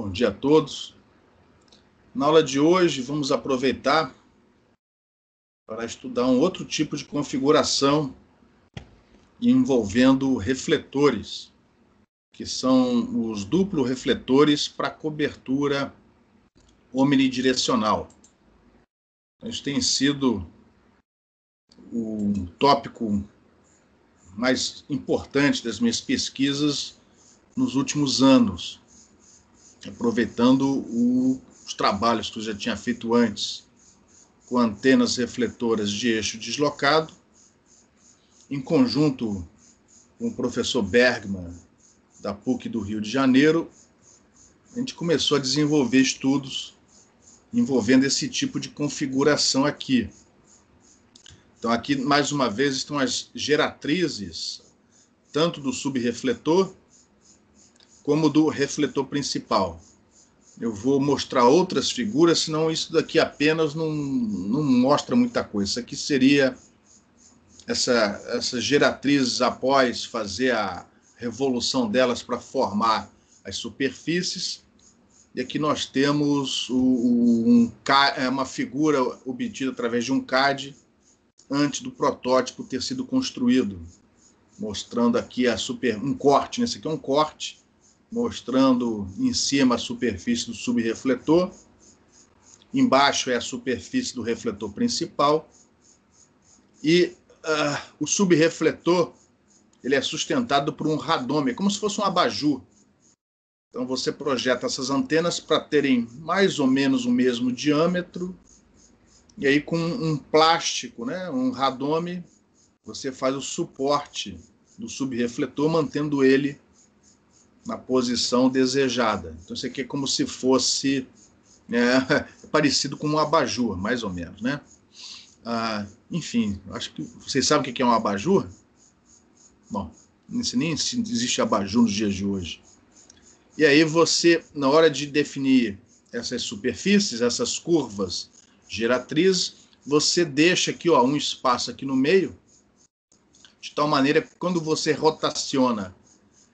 Bom dia a todos. Na aula de hoje, vamos aproveitar para estudar um outro tipo de configuração envolvendo refletores, que são os duplo refletores para cobertura omnidirecional. Isso tem sido o tópico mais importante das minhas pesquisas nos últimos anos, aproveitando os trabalhos que eu já tinha feito antes, com antenas refletoras de eixo deslocado, em conjunto com o professor Bergman, da PUC do Rio de Janeiro, a gente começou a desenvolver estudos envolvendo esse tipo de configuração aqui. Então, aqui, mais uma vez, estão as geratrizes, tanto do subrefletor como do refletor principal. Eu vou mostrar outras figuras, senão isso daqui apenas não mostra muita coisa. Isso aqui seria essas geratrizes após fazer a revolução delas para formar as superfícies. E aqui nós temos uma figura obtida através de um CAD antes do protótipo ter sido construído, mostrando aqui um corte. Esse aqui é um corte, mostrando em cima a superfície do subrefletor, embaixo é a superfície do refletor principal, e o subrefletor ele é sustentado por um radome, como se fosse um abajur. Então você projeta essas antenas para terem mais ou menos o mesmo diâmetro, e aí com um plástico, né, um radome, você faz o suporte do subrefletor, mantendo ele na posição desejada. Então isso aqui é como se fosse parecido com um abajur, mais ou menos, né? Enfim, acho que vocês sabem o que é um abajur? Bom, nem existe abajur nos dias de hoje. E aí você, na hora de definir essas superfícies, essas curvas geratrizes, você deixa aqui um espaço aqui no meio, de tal maneira que quando você rotaciona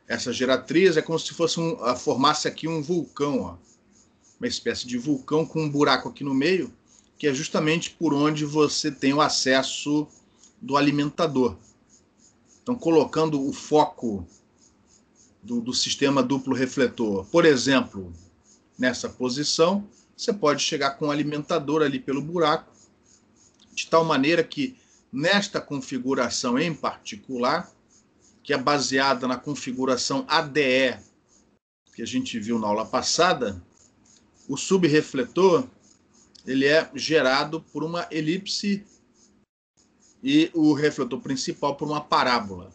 essa geratriz, é como se fosse formasse aqui um vulcão, uma espécie de vulcão com um buraco aqui no meio, que é justamente por onde você tem o acesso do alimentador. Então, colocando o foco do sistema duplo refletor, por exemplo, nessa posição, você pode chegar com o alimentador ali pelo buraco, de tal maneira que, nesta configuração em particular, que é baseada na configuração ADE, que a gente viu na aula passada, o subrefletor ele é gerado por uma elipse e o refletor principal por uma parábola.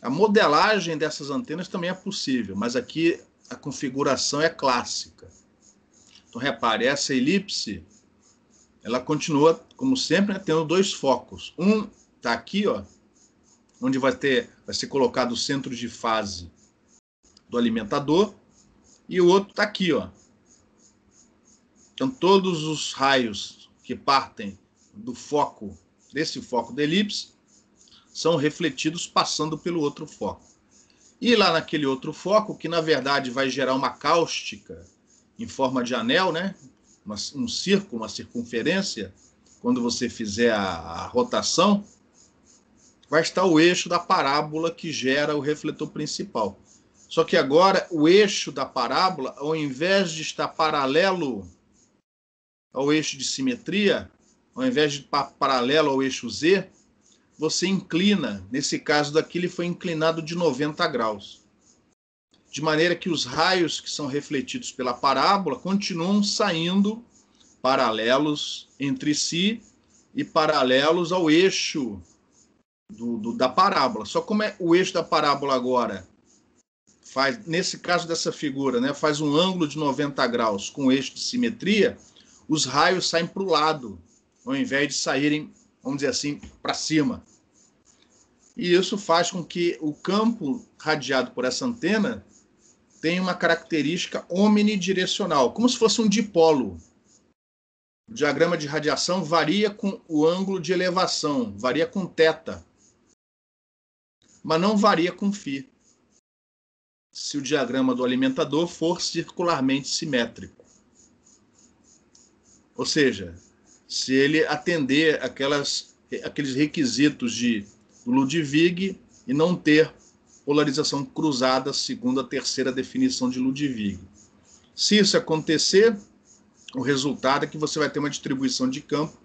A modelagem dessas antenas também é possível, mas aqui a configuração é clássica. Então, repare, essa elipse, ela continua, como sempre, tendo dois focos. Um está aqui, onde vai ser colocado o centro de fase do alimentador, e o outro está aqui, Então, todos os raios que partem do foco, desse foco da elipse, são refletidos passando pelo outro foco. E lá naquele outro foco, que na verdade vai gerar uma cáustica em forma de anel, né? Um círculo, uma circunferência, quando você fizer a rotação, vai estar o eixo da parábola que gera o refletor principal. Só que agora o eixo da parábola, ao invés de estar paralelo ao eixo de simetria, ao invés de estar paralelo ao eixo Z, você inclina, nesse caso daqui ele foi inclinado de 90 graus. De maneira que os raios que são refletidos pela parábola continuam saindo paralelos entre si e paralelos ao eixo da parábola. Só como o eixo da parábola agora faz, nesse caso dessa figura, né, faz um ângulo de 90 graus com o eixo de simetria, os raios saem para o lado, ao invés de saírem, vamos dizer assim, para cima. E isso faz com que o campo radiado por essa antena tenha uma característica omnidirecional, como se fosse um dipolo. O diagrama de radiação varia com o ângulo de elevação, varia com θ, mas não varia com φ. se o diagrama do alimentador for circularmente simétrico. Ou seja, se ele atender aqueles requisitos do Ludwig e não ter polarização cruzada, segundo a terceira definição de Ludwig. Se isso acontecer, o resultado é que você vai ter uma distribuição de campo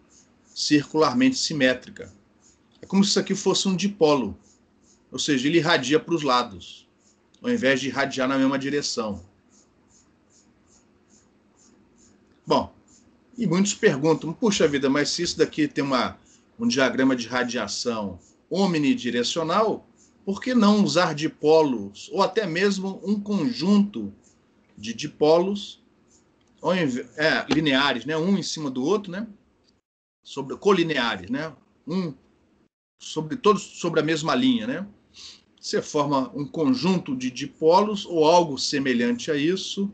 circularmente simétrica. É como se isso aqui fosse um dipolo, ou seja, ele irradia para os lados, ao invés de irradiar na mesma direção. Bom, e muitos perguntam, puxa vida, mas se isso daqui tem um diagrama de radiação omnidirecional, por que não usar dipolos, ou até mesmo um conjunto de dipolos lineares, né? Um em cima do outro, né? Colineares, né? Todos sobre a mesma linha, né? Você forma um conjunto de dipolos ou algo semelhante a isso,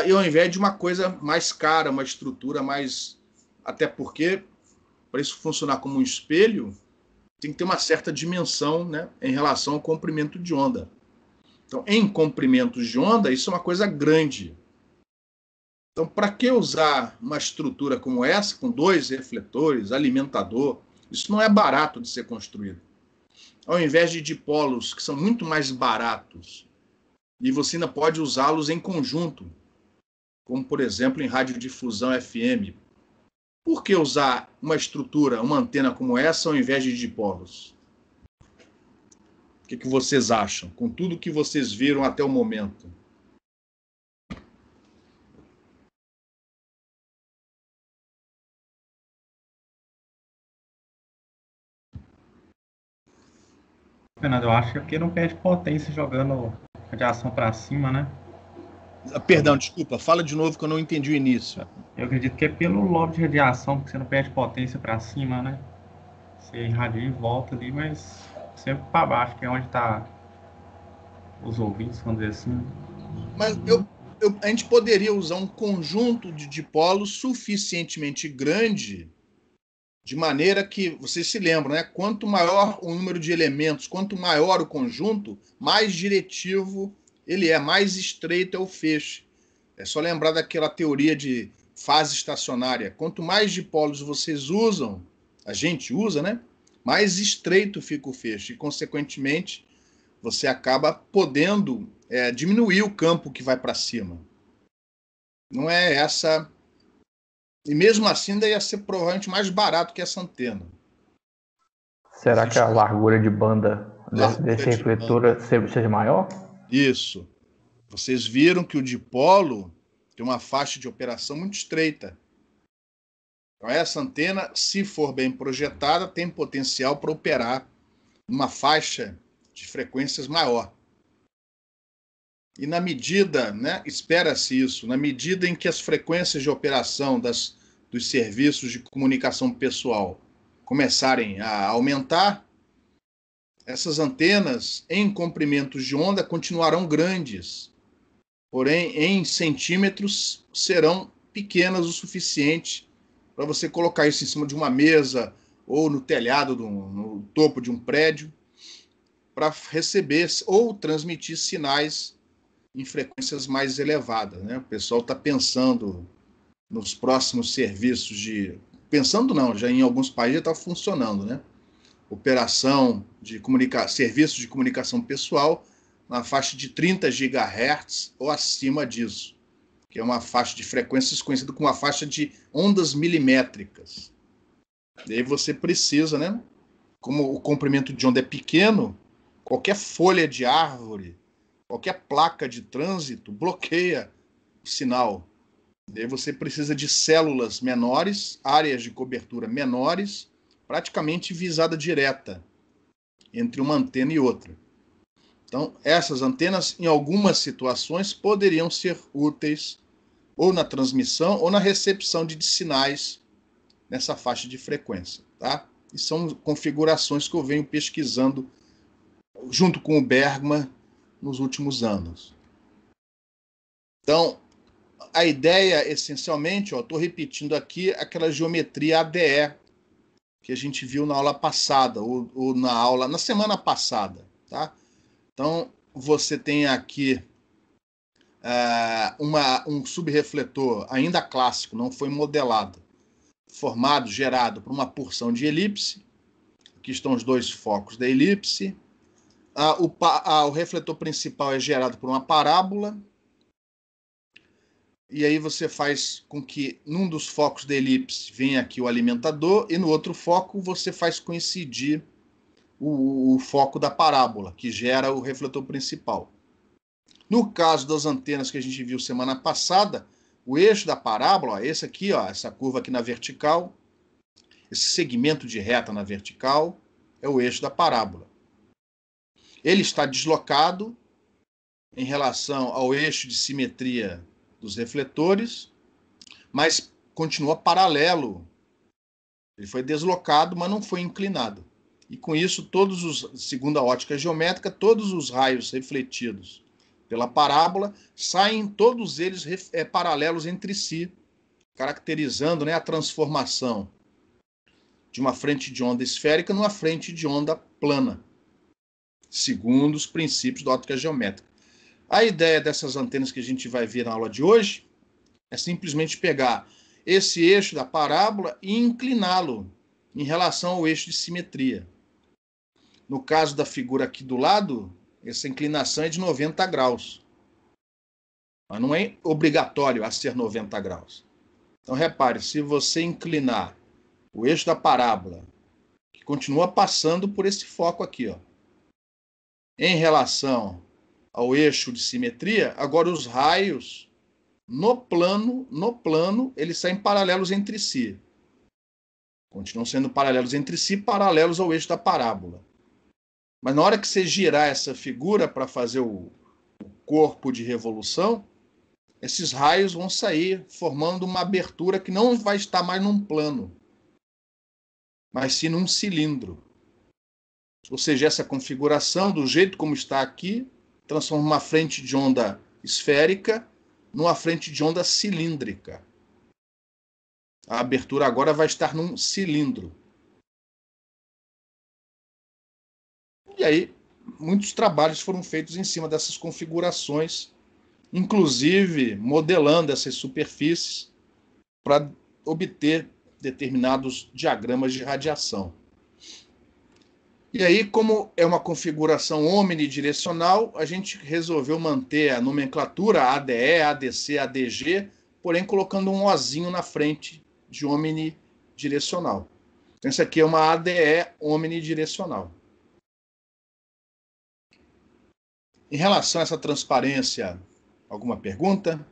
e ao invés de uma coisa mais cara, uma estrutura mais... Até porque, para isso funcionar como um espelho, tem que ter uma certa dimensão, né, em relação ao comprimento de onda. Então, em comprimentos de onda, isso é uma coisa grande. Então, para que usar uma estrutura como essa, com 2 refletores, alimentador? Isso não é barato de ser construído. Ao invés de dipolos, que são muito mais baratos, e você ainda pode usá-los em conjunto, como, por exemplo, em radiodifusão FM. Por que usar uma estrutura, uma antena como essa, ao invés de dipolos? O que vocês acham, com tudo que vocês viram até o momento? Fernando, eu acho que porque não perde potência jogando radiação para cima, né? Perdão, desculpa, fala de novo que eu não entendi o início. Eu acredito que é pelo lobo de radiação, porque você não perde potência para cima, né? Você irradia e volta ali, mas sempre para baixo, que é onde está os ouvintes, vamos dizer assim. Mas a gente poderia usar um conjunto de dipolos suficientemente grande, de maneira que, vocês se lembram, né? Quanto maior o número de elementos, quanto maior o conjunto, mais diretivo ele é, mais estreito é o feixe. É só lembrar daquela teoria de fase estacionária. Quanto mais dipolos vocês usam, a gente usa, né? Mais estreito fica o feixe e, consequentemente, você acaba podendo diminuir o campo que vai para cima. Não é essa... E mesmo assim ainda ia ser provavelmente mais barato que essa antena. Será que a largura de banda desse refletor seja maior? Isso. Vocês viram que o dipolo tem uma faixa de operação muito estreita. Então essa antena, se for bem projetada, tem potencial para operar uma faixa de frequências maior. E na medida, né, espera-se isso, na medida em que as frequências de operação dos serviços de comunicação pessoal começarem a aumentar, essas antenas em comprimentos de onda continuarão grandes, porém em centímetros serão pequenas o suficiente para você colocar isso em cima de uma mesa ou no telhado, no topo de um prédio, para receber ou transmitir sinais em frequências mais elevadas, né? O pessoal está pensando nos próximos serviços de... Pensando não, já em alguns países está funcionando, né? Operação de serviços de comunicação pessoal na faixa de 30 GHz ou acima disso, que é uma faixa de frequências conhecida como uma faixa de ondas milimétricas. E aí você precisa, né? Como o comprimento de onda é pequeno, qualquer folha de árvore, qualquer placa de trânsito bloqueia o sinal. E aí você precisa de células menores, áreas de cobertura menores, praticamente visada direta entre uma antena e outra. Então, essas antenas, em algumas situações, poderiam ser úteis ou na transmissão ou na recepção de sinais nessa faixa de frequência, tá? E são configurações que eu venho pesquisando junto com o Bergman nos últimos anos. Então, a ideia, essencialmente, estou repetindo aqui aquela geometria ADE que a gente viu na aula passada, ou na semana passada, tá? Então, você tem aqui um subrefletor ainda clássico, não foi modelado, formado, gerado por uma porção de elipse. Aqui estão os dois focos da elipse. O refletor principal é gerado por uma parábola. E aí você faz com que num dos focos da elipse venha aqui o alimentador e no outro foco você faz coincidir o foco da parábola, que gera o refletor principal. No caso das antenas que a gente viu semana passada, o eixo da parábola, ó, esse aqui, ó, essa curva aqui na vertical, esse segmento de reta na vertical, é o eixo da parábola. Ele está deslocado em relação ao eixo de simetria dos refletores, mas continua paralelo. Ele foi deslocado, mas não foi inclinado. E com isso, segundo a ótica geométrica, todos os raios refletidos pela parábola saem todos eles paralelos entre si, caracterizando, né, a transformação de uma frente de onda esférica numa frente de onda plana, segundo os princípios da ótica geométrica. A ideia dessas antenas que a gente vai ver na aula de hoje é simplesmente pegar esse eixo da parábola e incliná-lo em relação ao eixo de simetria. No caso da figura aqui do lado, essa inclinação é de 90 graus. Mas não é obrigatório a ser 90 graus. Então, repare, se você inclinar o eixo da parábola, que continua passando por esse foco aqui, ó, em relação ao eixo de simetria, agora os raios no plano, eles saem paralelos entre si. Continuam sendo paralelos entre si, paralelos ao eixo da parábola. Mas na hora que você girar essa figura para fazer o corpo de revolução, esses raios vão sair formando uma abertura que não vai estar mais num plano, mas sim num cilindro. Ou seja, essa configuração, do jeito como está aqui, transforma uma frente de onda esférica numa frente de onda cilíndrica. A abertura agora vai estar num cilindro. E aí, muitos trabalhos foram feitos em cima dessas configurações, inclusive modelando essas superfícies para obter determinados diagramas de radiação. E aí, como é uma configuração omnidirecional, a gente resolveu manter a nomenclatura ADE, ADC, ADG, porém colocando um ozinho na frente de omnidirecional. Então, isso aqui é uma ADE omnidirecional. Em relação a essa transparência, alguma pergunta?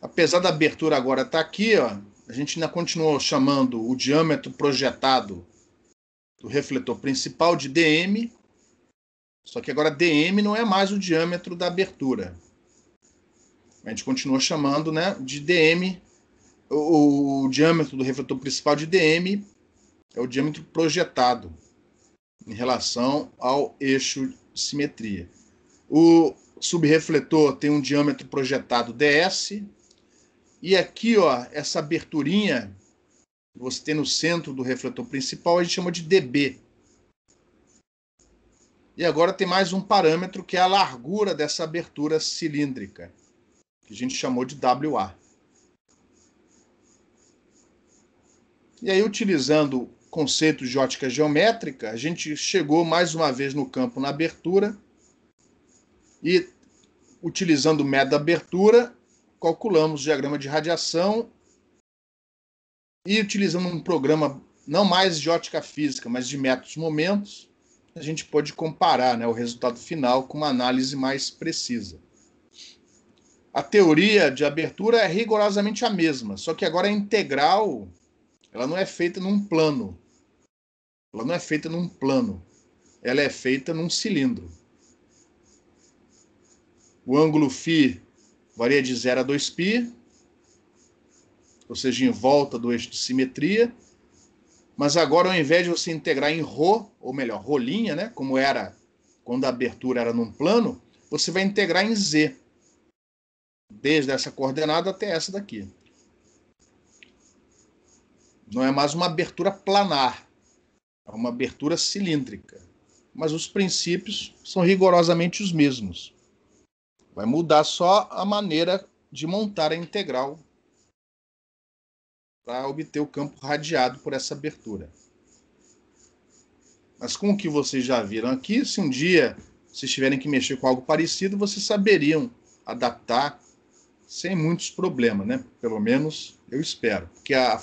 Apesar da abertura agora estar aqui, ó, a gente ainda continuou chamando o diâmetro projetado do refletor principal de DM, só que agora DM não é mais o diâmetro da abertura. A gente continua chamando, né, de DM, o diâmetro do refletor principal de DM é o diâmetro projetado em relação ao eixo de simetria. O subrefletor tem um diâmetro projetado DS, e aqui, ó, essa aberturinha que você tem no centro do refletor principal, a gente chama de dB. E agora tem mais um parâmetro, que é a largura dessa abertura cilíndrica, que a gente chamou de WA. E aí, utilizando conceitos de ótica geométrica, a gente chegou mais uma vez no campo na abertura e, utilizando o método da abertura, calculamos o diagrama de radiação e, utilizando um programa não mais de ótica física, mas de métodos momentos, a gente pode comparar, né, o resultado final com uma análise mais precisa. A teoria de abertura é rigorosamente a mesma, só que agora a integral, ela não é feita num plano. Ela não é feita num plano. Ela é feita num cilindro. O ângulo φ varia de 0 a 2π, ou seja, em volta do eixo de simetria. Mas agora, ao invés de você integrar em ρ, ou melhor, rolinha, né, como era quando a abertura era num plano, você vai integrar em z, desde essa coordenada até essa daqui. Não é mais uma abertura planar, É uma abertura cilíndrica, mas os princípios são rigorosamente os mesmos. Vai mudar só a maneira de montar a integral para obter o campo radiado por essa abertura. Mas com o que vocês já viram aqui, se um dia vocês tiverem que mexer com algo parecido, vocês saberiam adaptar sem muitos problemas, né? Pelo menos eu espero, porque a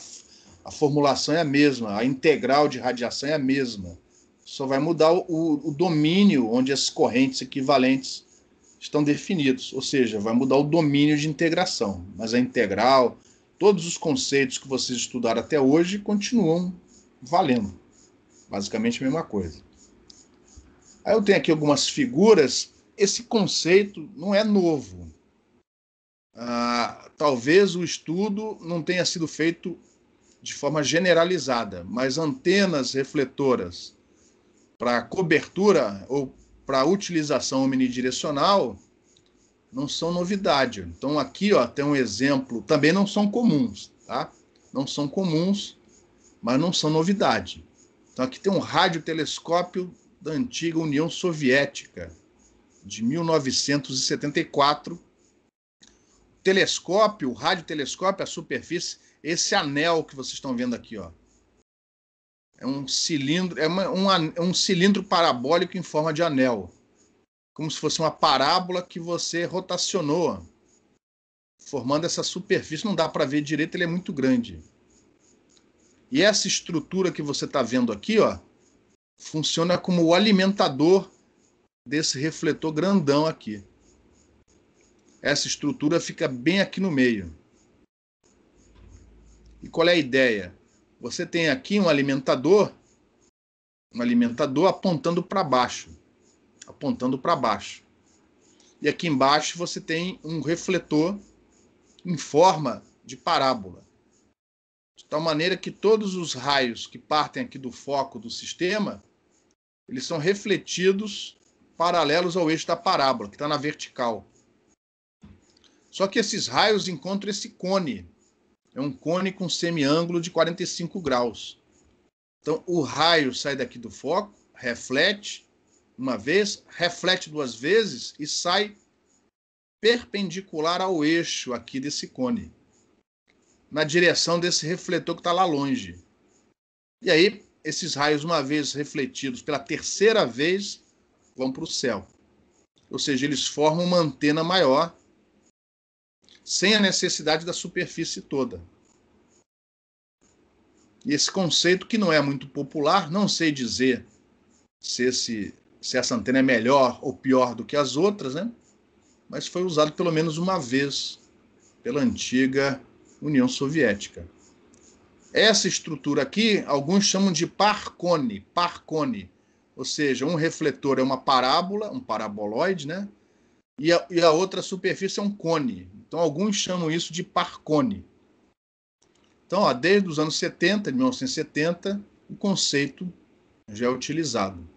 formulação é a mesma, a integral de radiação é a mesma. Só vai mudar o domínio onde as correntes equivalentes estão definidos, ou seja, vai mudar o domínio de integração. Mas a integral, todos os conceitos que vocês estudaram até hoje continuam valendo. Basicamente a mesma coisa. Aí eu tenho aqui algumas figuras. Esse conceito não é novo. Talvez o estudo não tenha sido feito de forma generalizada, mas antenas refletoras para cobertura ou para utilização omnidirecional não são novidade. Então aqui tem um exemplo, também não são comuns, tá? Não são comuns, mas não são novidade. Então aqui tem um radiotelescópio da antiga União Soviética, de 1974. Telescópio, o radiotelescópio, a superfície, esse anel que vocês estão vendo aqui, é um cilindro, um cilindro parabólico em forma de anel, como se fosse uma parábola que você rotacionou, formando essa superfície. Não dá para ver direito, ele é muito grande. E essa estrutura que você está vendo aqui, funciona como o alimentador desse refletor grandão aqui. Essa estrutura fica bem aqui no meio. E qual é a ideia? Você tem aqui um alimentador apontando para baixo. Apontando para baixo. E aqui embaixo você tem um refletor em forma de parábola. De tal maneira que todos os raios que partem aqui do foco do sistema, eles são refletidos paralelos ao eixo da parábola, que está na vertical. Só que esses raios encontram esse cone. É um cone com semiângulo de 45 graus. Então, o raio sai daqui do foco, reflete uma vez, reflete duas vezes e sai perpendicular ao eixo aqui desse cone, na direção desse refletor que está lá longe. E aí, esses raios, uma vez refletidos pela terceira vez, vão para o céu. Ou seja, eles formam uma antena maior, sem a necessidade da superfície toda. E esse conceito, que não é muito popular, não sei dizer se essa antena é melhor ou pior do que as outras, né? Mas foi usado pelo menos uma vez pela antiga União Soviética. Essa estrutura aqui, alguns chamam de par-cone, ou seja, um refletor é uma parábola, um paraboloide, né? E a outra superfície é um cone. Então, alguns chamam isso de par-cone. Então, desde os anos 70, de 1970, o conceito já é utilizado.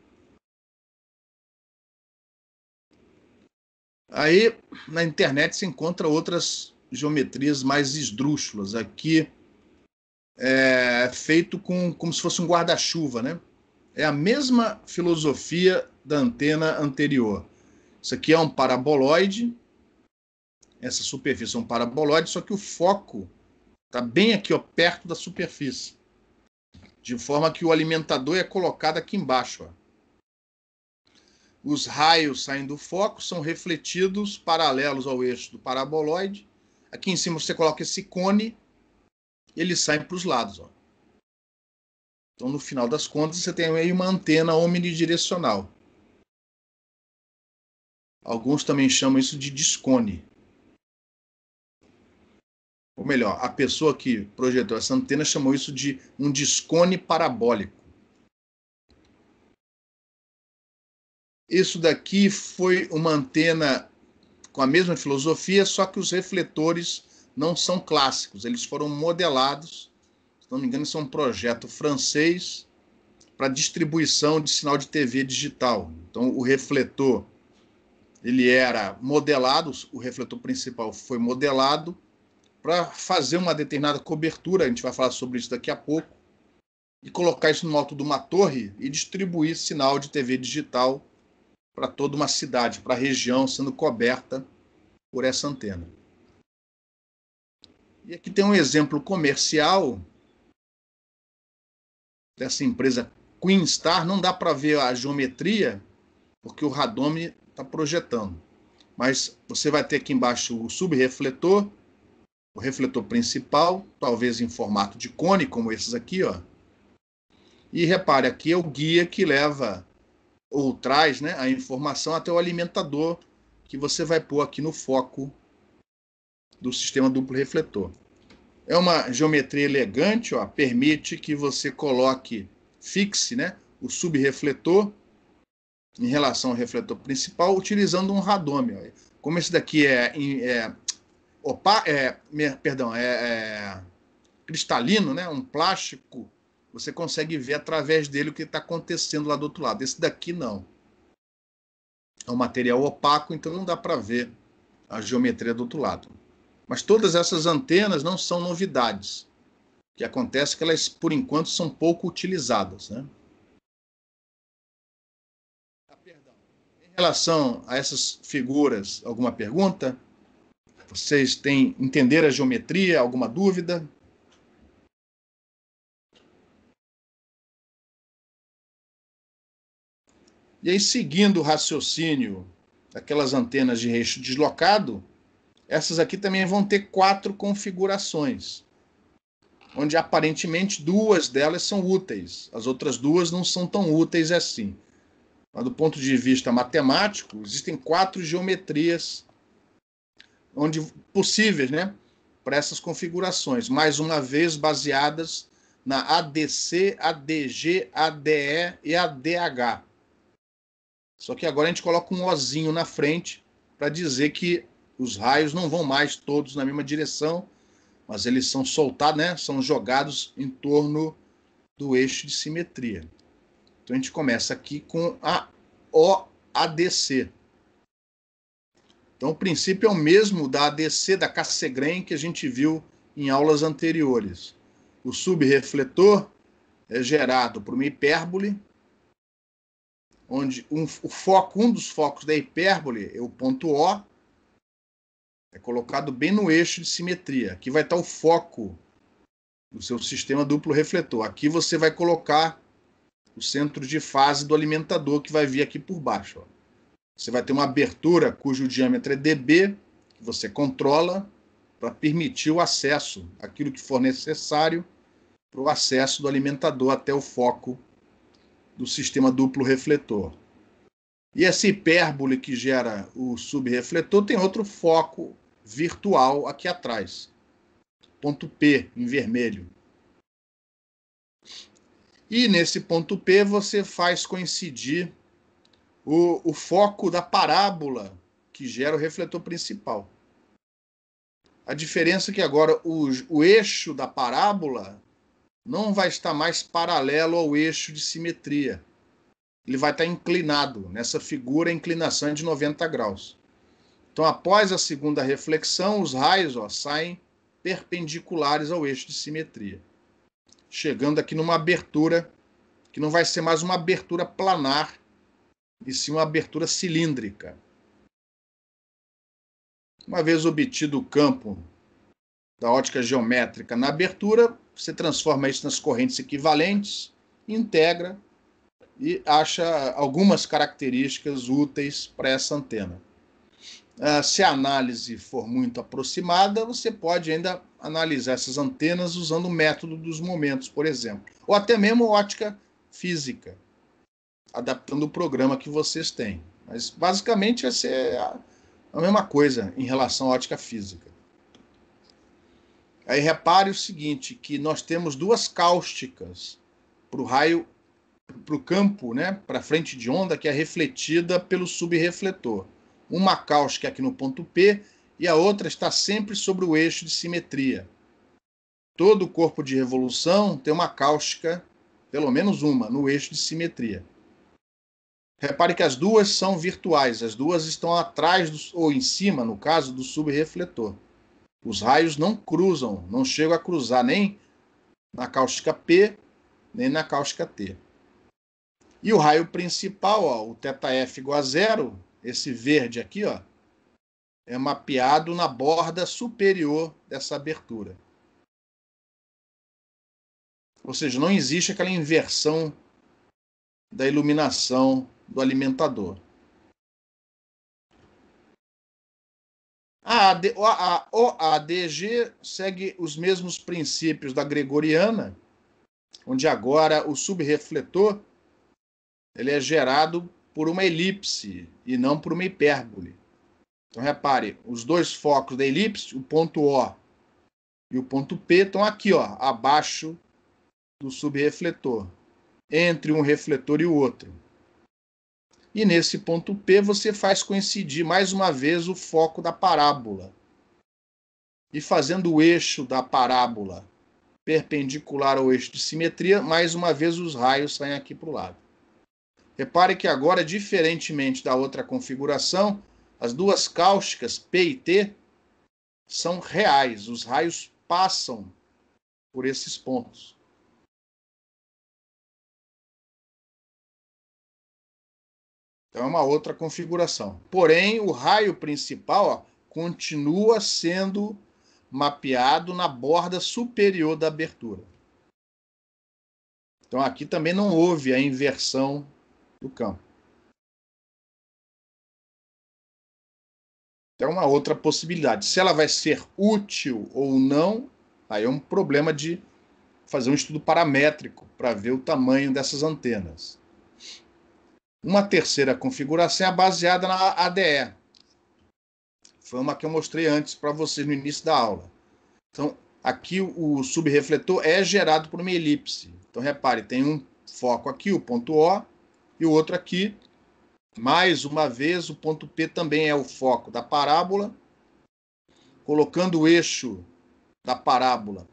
Aí, na internet, se encontra outras geometrias mais esdrúxulas. Aqui é feito como se fosse um guarda-chuva, né? É a mesma filosofia da antena anterior. Isso aqui é um paraboloide. Essa superfície é um paraboloide, só que o foco está bem aqui, perto da superfície. De forma que o alimentador é colocado aqui embaixo. Os raios saindo do foco são refletidos paralelos ao eixo do paraboloide. Aqui em cima você coloca esse cone e eles saem para os lados. Então, no final das contas, você tem aí uma antena omnidirecional. Alguns também chamam isso de discone. Ou melhor, a pessoa que projetou essa antena chamou isso de um discone parabólico. Isso daqui foi uma antena com a mesma filosofia, só que os refletores não são clássicos, eles foram modelados. Se não me engano, isso é um projeto francês para distribuição de sinal de TV digital. Então, o refletor, ele era modelado, o refletor principal foi modelado para fazer uma determinada cobertura, a gente vai falar sobre isso daqui a pouco, e colocar isso no alto de uma torre e distribuir sinal de TV digital para toda uma cidade, para a região sendo coberta por essa antena. E aqui tem um exemplo comercial dessa empresa Queen Star. Não dá para ver a geometria, porque o radome está projetando. Mas você vai ter aqui embaixo o subrefletor, o refletor principal, talvez em formato de cone, como esses aqui, ó. E repare, aqui é o guia que leva ou traz, né, a informação até o alimentador, que você vai pôr aqui no foco do sistema duplo refletor. É uma geometria elegante, ó, permite que você coloque, fixe, né, o subrefletor em relação ao refletor principal, utilizando um radome. Ó. Como esse daqui cristalino, né, um plástico, você consegue ver através dele o que está acontecendo lá do outro lado. Esse daqui não. É um material opaco, então não dá para ver a geometria do outro lado. Mas todas essas antenas não são novidades. O que acontece é que elas, por enquanto, são pouco utilizadas, né? Em relação a essas figuras, alguma pergunta? Vocês entenderam a geometria? Alguma dúvida? E aí, seguindo o raciocínio daquelas antenas de eixo deslocado, essas aqui também vão ter 4 configurações, onde aparentemente 2 delas são úteis, as outras 2 não são tão úteis assim. Mas do ponto de vista matemático, existem 4 geometrias possíveis, né, para essas configurações, mais uma vez baseadas na ADC, ADG, ADE e ADH. Só que agora a gente coloca um ozinho na frente para dizer que os raios não vão mais todos na mesma direção, mas eles são soltados, né? São jogados em torno do eixo de simetria. Então a gente começa aqui com a OADC. Então o princípio é o mesmo da ADC, da Cassegrain, que a gente viu em aulas anteriores. O subrefletor é gerado por uma hipérbole, onde um dos focos da hipérbole é o ponto O, é colocado bem no eixo de simetria. Aqui vai estar o foco do seu sistema duplo refletor. Aqui você vai colocar o centro de fase do alimentador, que vai vir aqui por baixo. Ó. Você vai ter uma abertura cujo diâmetro é dB, que você controla para permitir o acesso, aquilo que for necessário para o acesso do alimentador até o foco do sistema duplo refletor. E essa hipérbole que gera o subrefletor tem outro foco virtual aqui atrás. Ponto P, em vermelho. E nesse ponto P você faz coincidir o foco da parábola que gera o refletor principal. A diferença é que agora o eixo da parábola não vai estar mais paralelo ao eixo de simetria. Ele vai estar inclinado. Nessa figura, a inclinação é de 90 graus. Então, após a segunda reflexão, os raios saem perpendiculares ao eixo de simetria, chegando aqui numa abertura que não vai ser mais uma abertura planar, e sim uma abertura cilíndrica. Uma vez obtido o campo da ótica geométrica na abertura, você transforma isso nas correntes equivalentes, integra e acha algumas características úteis para essa antena. Se a análise for muito aproximada, você pode ainda analisar essas antenas usando o método dos momentos, por exemplo, ou até mesmo ótica física, adaptando o programa que vocês têm. Mas basicamente vai ser a mesma coisa em relação à ótica física. Aí repare o seguinte, que nós temos 2 cáusticas para o raio, para o campo, né, para a frente de onda, que é refletida pelo subrefletor. Uma cáustica aqui no ponto P e a outra está sempre sobre o eixo de simetria. Todo corpo de revolução tem uma cáustica, pelo menos uma, no eixo de simetria. Repare que as 2 são virtuais, as 2 estão atrás ou em cima, no caso, do subrefletor. Os raios não cruzam, não chegam a cruzar nem na cáustica P, nem na cáustica T. E o raio principal, ó, o θF igual a 0, esse verde aqui, ó, é mapeado na borda superior dessa abertura. Ou seja, não existe aquela inversão da iluminação do alimentador. A ADG segue os mesmos princípios da gregoriana, onde agora o subrefletor ele é gerado por uma elipse e não por uma hipérbole. Então, repare, os dois focos da elipse, o ponto O e o ponto P, estão aqui, ó, abaixo do subrefletor, entre um refletor e o outro. E nesse ponto P você faz coincidir mais uma vez o foco da parábola. E fazendo o eixo da parábola perpendicular ao eixo de simetria, mais uma vez os raios saem aqui para o lado. Repare que agora, diferentemente da outra configuração, as duas cáusticas P e T são reais. Os raios passam por esses pontos. Então é uma outra configuração. Porém, o raio principal, ó, continua sendo mapeado na borda superior da abertura. Então aqui também não houve a inversão do campo. Então é uma outra possibilidade. Se ela vai ser útil ou não, aí é um problema de fazer um estudo paramétrico para ver o tamanho dessas antenas. Uma terceira configuração é baseada na ADE. Foi uma que eu mostrei antes para vocês no início da aula. Então, aqui o subrefletor é gerado por uma elipse. Então, repare, tem um foco aqui, o ponto O, e o outro aqui. Mais uma vez, o ponto P também é o foco da parábola. Colocando o eixo da parábola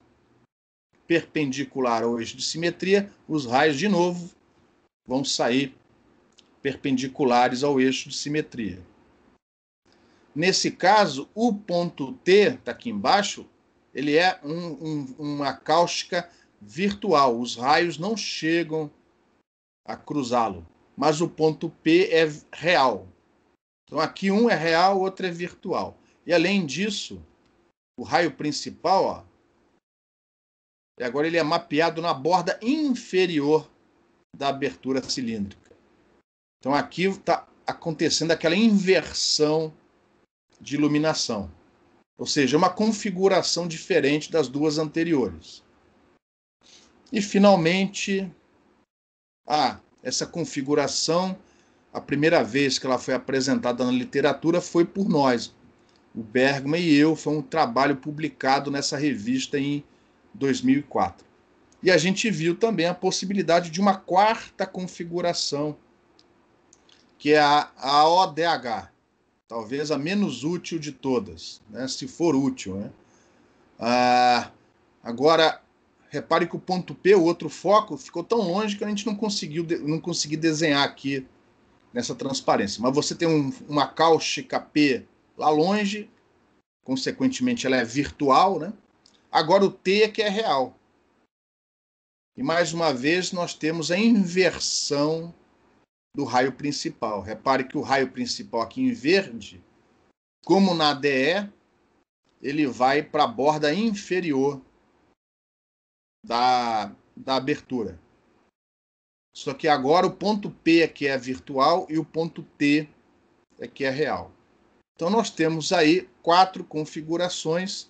perpendicular ao eixo de simetria, os raios, de novo, vão sair perpendiculares ao eixo de simetria. Nesse caso, o ponto T, está aqui embaixo, ele é uma cáustica virtual. Os raios não chegam a cruzá-lo, mas o ponto P é real. Então aqui um é real, o outro é virtual. E além disso, o raio principal, ó, agora ele é mapeado na borda inferior da abertura cilíndrica. Então aqui está acontecendo aquela inversão de iluminação. Ou seja, uma configuração diferente das duas anteriores. E, finalmente, essa configuração, a primeira vez que ela foi apresentada na literatura foi por nós, o Bergman e eu, foi um trabalho publicado nessa revista em 2004. E a gente viu também a possibilidade de uma quarta configuração, que é a ODH. Talvez a menos útil de todas, né? Se for útil, né? Agora, repare que o ponto P, o outro foco, ficou tão longe que a gente não consegui desenhar aqui nessa transparência. Mas você tem uma cáustica P lá longe, consequentemente ela é virtual, né? Agora o T é que é real. E mais uma vez nós temos a inversão do raio principal. Repare que o raio principal aqui em verde, como na ADE, ele vai para a borda inferior da abertura. Só que agora o ponto P é que é virtual e o ponto T é que é real. Então nós temos aí 4 configurações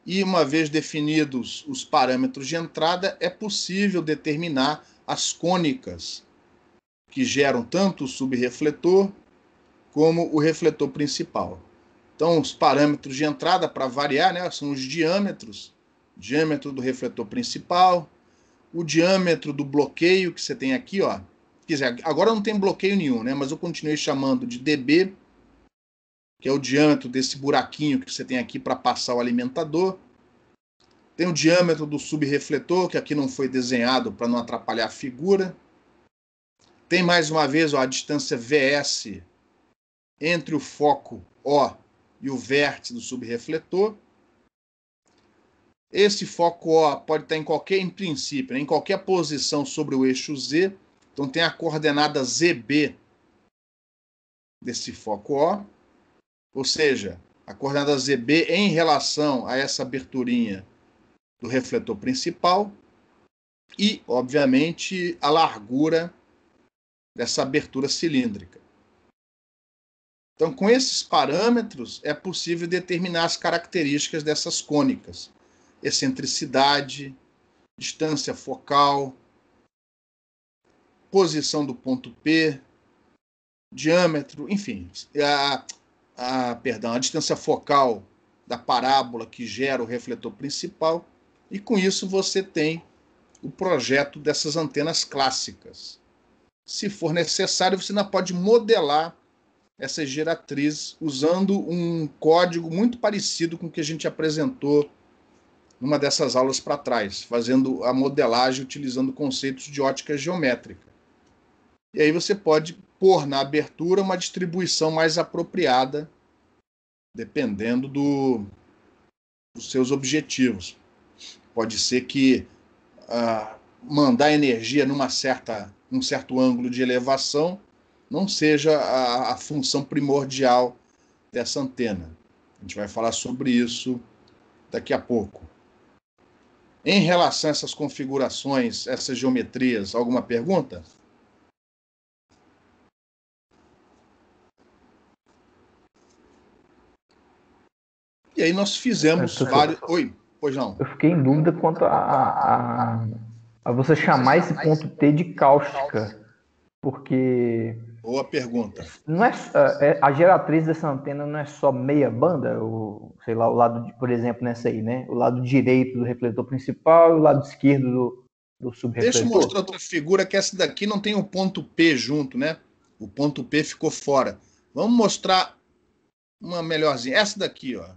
e, uma vez definidos os parâmetros de entrada, é possível determinar as cônicas que geram tanto o subrefletor como o refletor principal. Então, os parâmetros de entrada, para variar, né, são os diâmetros, diâmetro do refletor principal, o diâmetro do bloqueio que você tem aqui, ó. Quer dizer, agora não tem bloqueio nenhum, né, mas eu continuei chamando de dB, que é o diâmetro desse buraquinho que você tem aqui para passar o alimentador. Tem o diâmetro do subrefletor, que aqui não foi desenhado para não atrapalhar a figura. Tem mais uma vez, ó, a distância VS entre o foco O e o vértice do subrefletor. Esse foco O pode estar em princípio, né, em qualquer posição sobre o eixo Z. Então tem a coordenada ZB desse foco O, ou seja, a coordenada ZB em relação a essa aberturinha do refletor principal e, obviamente, a largura dessa abertura cilíndrica. Então, com esses parâmetros, é possível determinar as características dessas cônicas: excentricidade, distância focal, posição do ponto P, diâmetro, enfim, a distância focal da parábola que gera o refletor principal, e com isso você tem o projeto dessas antenas clássicas. Se for necessário, você ainda pode modelar essas geratrizes usando um código muito parecido com o que a gente apresentou numa dessas aulas para trás, fazendo a modelagem utilizando conceitos de ótica geométrica. E aí você pode pôr na abertura uma distribuição mais apropriada, dependendo dos seus objetivos. Pode ser que mandar energia num certo ângulo de elevação não seja a função primordial dessa antena. A gente vai falar sobre isso daqui a pouco. Em relação a essas configurações, essas geometrias, alguma pergunta? E aí nós fizemos vários... Oi, pois não. Eu fiquei em dúvida quanto a você chamar esse ponto T de cáustica, porque... Boa pergunta. Não a geratriz dessa antena não é só meia banda, sei lá, o lado, por exemplo, nessa aí, né? O lado direito do refletor principal e o lado esquerdo do subrefletor. Deixa eu mostrar outra figura, que essa daqui não tem o ponto P junto, né? O ponto P ficou fora. Vamos mostrar uma melhorzinha. Essa daqui, ó,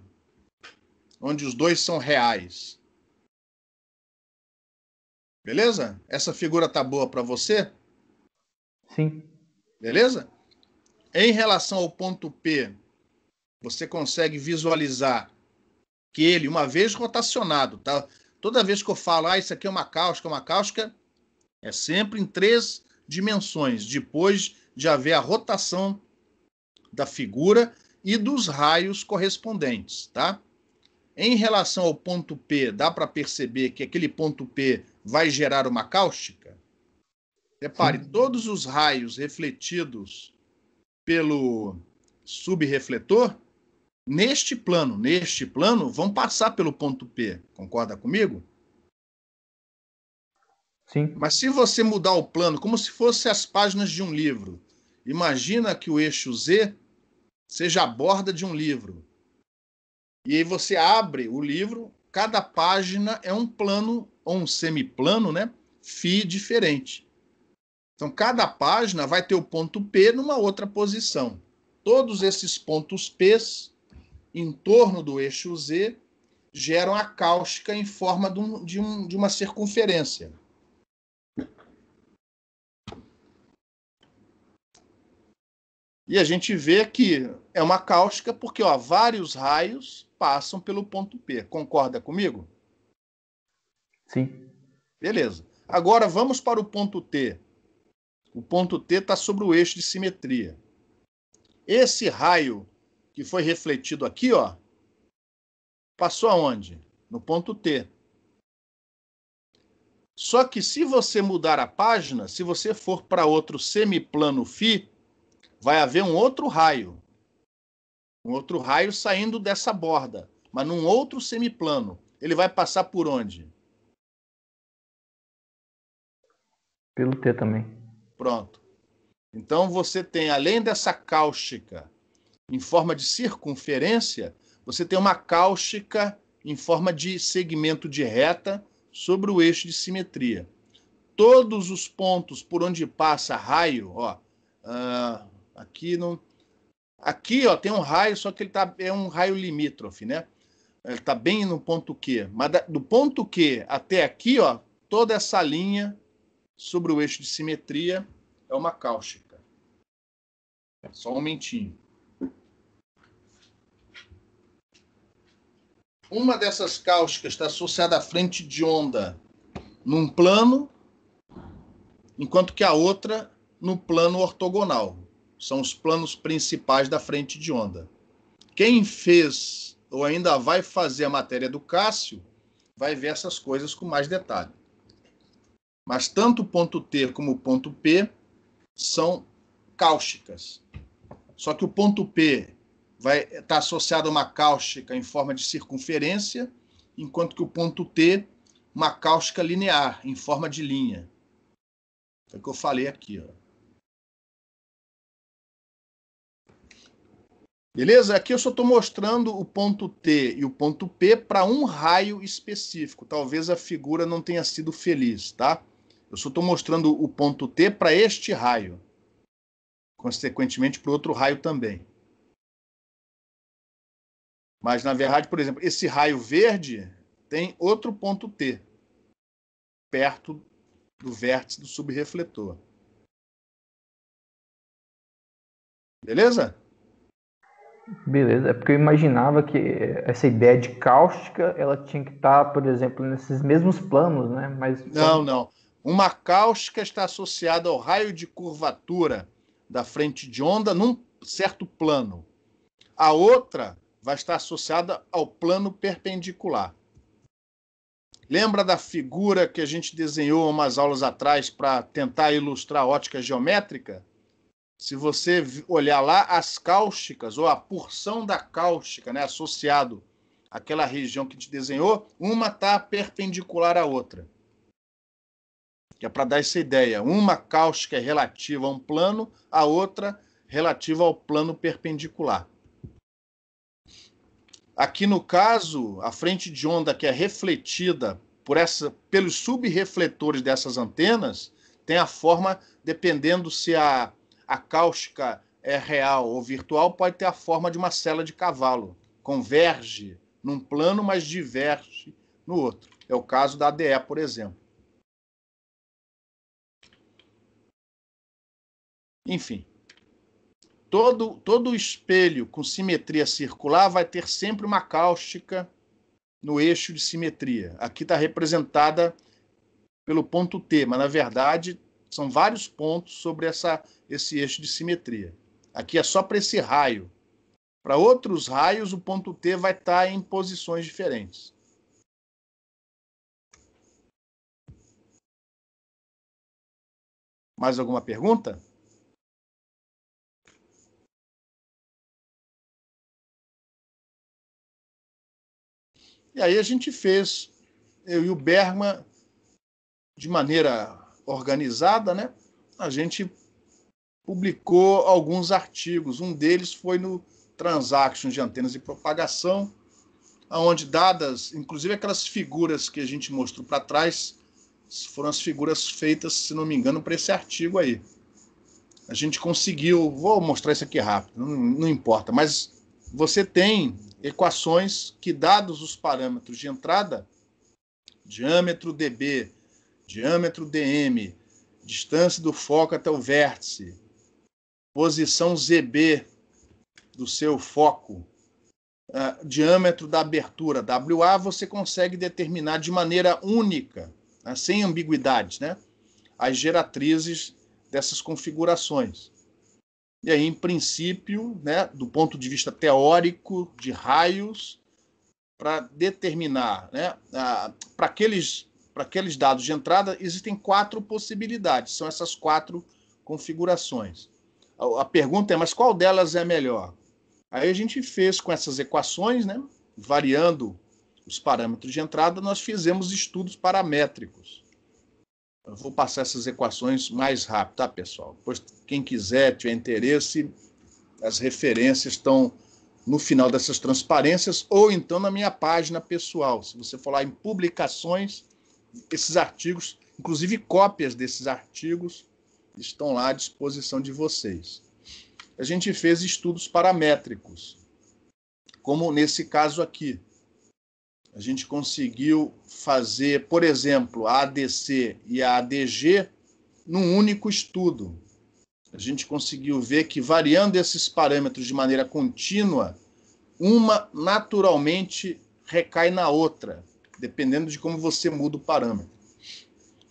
onde os dois são reais. Beleza? Essa figura tá boa para você? Sim. Beleza? Em relação ao ponto P, você consegue visualizar que ele, uma vez rotacionado, tá? Toda vez que eu falo, isso aqui é uma cáustica, é sempre em 3 dimensões, depois de haver a rotação da figura e dos raios correspondentes, tá? Em relação ao ponto P, dá para perceber que aquele ponto P vai gerar uma cáustica? Repare, todos os raios refletidos pelo subrefletor, neste plano, vão passar pelo ponto P. Concorda comigo? Sim. Mas se você mudar o plano, como se fosse as páginas de um livro, imagina que o eixo Z seja a borda de um livro. E aí você abre o livro, cada página é um plano ou um semiplano, né? Φ diferente. Então, cada página vai ter o ponto P numa outra posição. Todos esses pontos P em torno do eixo Z geram a cáustica em forma de uma circunferência. E a gente vê que é uma cáustica porque vários raios passam pelo ponto P. Concorda comigo? Sim. Beleza. Agora vamos para o ponto T. O ponto T está sobre o eixo de simetria. Esse raio que foi refletido aqui, passou aonde? No ponto T. Só que se você mudar a página, se você for para outro semiplano φ, vai haver um outro raio. Um outro raio saindo dessa borda, mas num outro semiplano. Ele vai passar por onde? Pelo T também. Pronto. Então você tem, além dessa cáustica em forma de circunferência, você tem uma cáustica em forma de segmento de reta sobre o eixo de simetria. Todos os pontos por onde passa raio, aqui não... Aqui, tem um raio, só que ele é um raio limítrofe, né? Ele está bem no ponto Q. Mas do ponto Q até aqui, toda essa linha sobre o eixo de simetria é uma cáustica. Só um momentinho. uma dessas cáusticas está associada à frente de onda num plano, enquanto que a outra no plano ortogonal. São os planos principais da frente de onda. Quem fez ou ainda vai fazer a matéria do Cássio vai ver essas coisas com mais detalhe. Mas tanto o ponto T como o ponto P são cáusticas. Só que o ponto P vai estar associado a uma cáustica em forma de circunferência, enquanto que o ponto T, uma cáustica linear, em forma de linha. É o que eu falei aqui. Ó. Beleza? Aqui eu só estou mostrando o ponto T e o ponto P para um raio específico. Talvez a figura não tenha sido feliz, tá? Eu só estou mostrando o ponto T para este raio. Consequentemente, para o outro raio também. Mas, na verdade, por exemplo, esse raio verde tem outro ponto T, perto do vértice do subrefletor. Beleza? Beleza, é porque eu imaginava que essa ideia de cáustica, ela tinha que estar, por exemplo, nesses mesmos planos, né? Mas não. Uma cáustica está associada ao raio de curvatura da frente de onda num certo plano. A outra vai estar associada ao plano perpendicular. Lembra da figura que a gente desenhou umas aulas atrás para tentar ilustrar a ótica geométrica? Se você olhar lá, as cáusticas, ou a porção da cáustica, né, associado àquela região que a gente desenhou, uma está perpendicular à outra. Que é para dar essa ideia. Uma cáustica é relativa a um plano, a outra relativa ao plano perpendicular. Aqui no caso, a frente de onda que é refletida pelos subrefletores dessas antenas tem a forma, dependendo se a cáustica é real ou virtual, pode ter a forma de uma sela de cavalo. Converge num plano, mas diverge no outro. É o caso da ADE, por exemplo. Enfim, todo espelho com simetria circular vai ter sempre uma cáustica no eixo de simetria. Aqui está representada pelo ponto T, mas na verdade são vários pontos sobre esse eixo de simetria. Aqui é só para esse raio. Para outros raios, o ponto T vai estar em posições diferentes. Mais alguma pergunta? E aí a gente fez, eu e o Bergman, de maneira organizada, né? A gente publicou alguns artigos. Um deles foi no Transactions de Antenas de Propagação, onde dadas, inclusive aquelas figuras que a gente mostrou para trás, foram as figuras feitas, se não me engano, para esse artigo aí. A gente conseguiu, vou mostrar isso aqui rápido, não importa, mas você tem equações que, dados os parâmetros de entrada, diâmetro dB, diâmetro dm, distância do foco até o vértice, posição ZB do seu foco, diâmetro da abertura, WA, você consegue determinar de maneira única, né, sem ambiguidades, né, as geratrizes dessas configurações. E aí, em princípio, né, do ponto de vista teórico de raios, para determinar, né, para aqueles dados de entrada, existem 4 possibilidades, são essas 4 configurações. A pergunta é, mas qual delas é melhor? Aí a gente fez com essas equações, né, variando os parâmetros de entrada, nós fizemos estudos paramétricos. Eu vou passar essas equações mais rápido, tá, pessoal? Depois, quem quiser, tiver interesse, as referências estão no final dessas transparências ou então na minha página pessoal. Se você for lá em publicações, esses artigos, inclusive cópias desses artigos, estão lá à disposição de vocês. A gente fez estudos paramétricos, como nesse caso aqui. A gente conseguiu fazer, por exemplo, a ADC e a ADG num único estudo. A gente conseguiu ver que, variando esses parâmetros de maneira contínua, uma naturalmente recai na outra, dependendo de como você muda o parâmetro.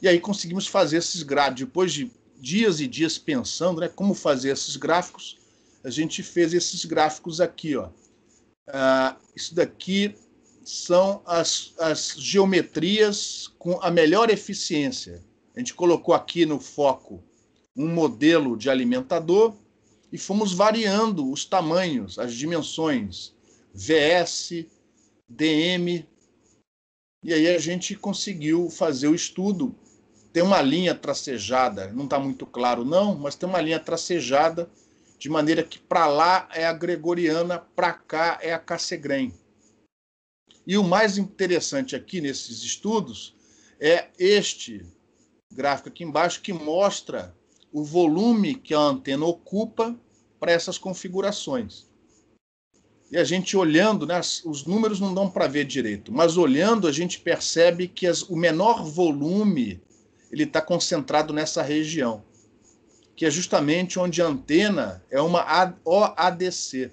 E aí conseguimos fazer esses gráficos. Depois de dias e dias pensando, né, como fazer esses gráficos, a gente fez esses gráficos aqui. Ó. Isso daqui são as geometrias com a melhor eficiência. A gente colocou aqui no foco um modelo de alimentador e fomos variando os tamanhos, as dimensões, VS, DM, e aí a gente conseguiu fazer o estudo. Tem uma linha tracejada, não está muito claro não, mas tem uma linha tracejada, de maneira que para lá é a gregoriana, para cá é a Cassegrain. E o mais interessante aqui nesses estudos é este gráfico aqui embaixo, que mostra o volume que a antena ocupa para essas configurações. E a gente olhando, né, os números não dão para ver direito, mas olhando a gente percebe que o menor volume ele está concentrado nessa região, que é justamente onde a antena é uma OADC.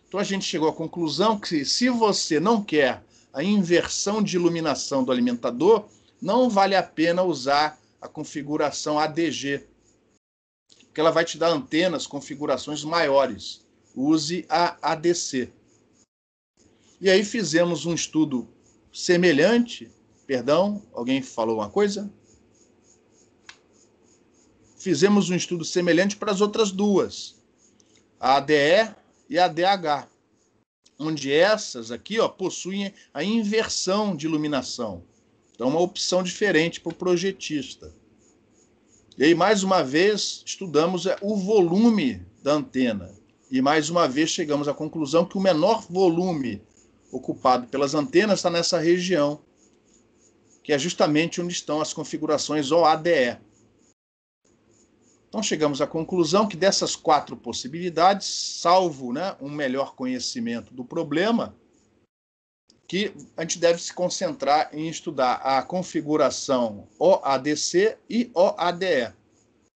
Então a gente chegou à conclusão que se você não quer a inversão de iluminação do alimentador, não vale a pena usar a configuração ADG, porque ela vai te dar antenas, configurações maiores. Use a ADC. E aí fizemos um estudo semelhante. Perdão, alguém falou uma coisa? Fizemos um estudo semelhante para as outras duas, a ADE e a ADH, onde essas aqui, ó, possuem a inversão de iluminação. Então, uma opção diferente para o projetista. E aí, mais uma vez, estudamos o volume da antena. E, mais uma vez, chegamos à conclusão que o menor volume ocupado pelas antenas está nessa região, que é justamente onde estão as configurações OADE. Então, chegamos à conclusão que dessas 4 possibilidades, salvo, né, um melhor conhecimento do problema, que a gente deve se concentrar em estudar a configuração OADC e OADE.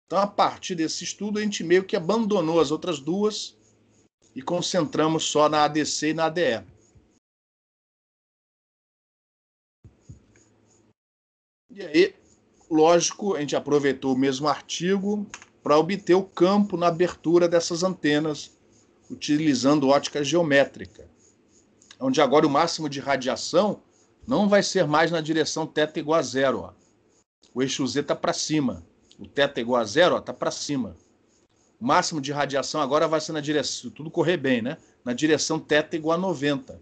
Então, a partir desse estudo, a gente meio que abandonou as outras duas e concentramos só na ADC e na ADE. E aí, lógico, a gente aproveitou o mesmo artigo para obter o campo na abertura dessas antenas, utilizando ótica geométrica, onde agora o máximo de radiação não vai ser mais na direção θ igual a 0. Ó. O eixo Z está para cima. O θ igual a 0 está para cima. O máximo de radiação agora vai ser na direção, se tudo correr bem, né? Na direção θ igual a 90.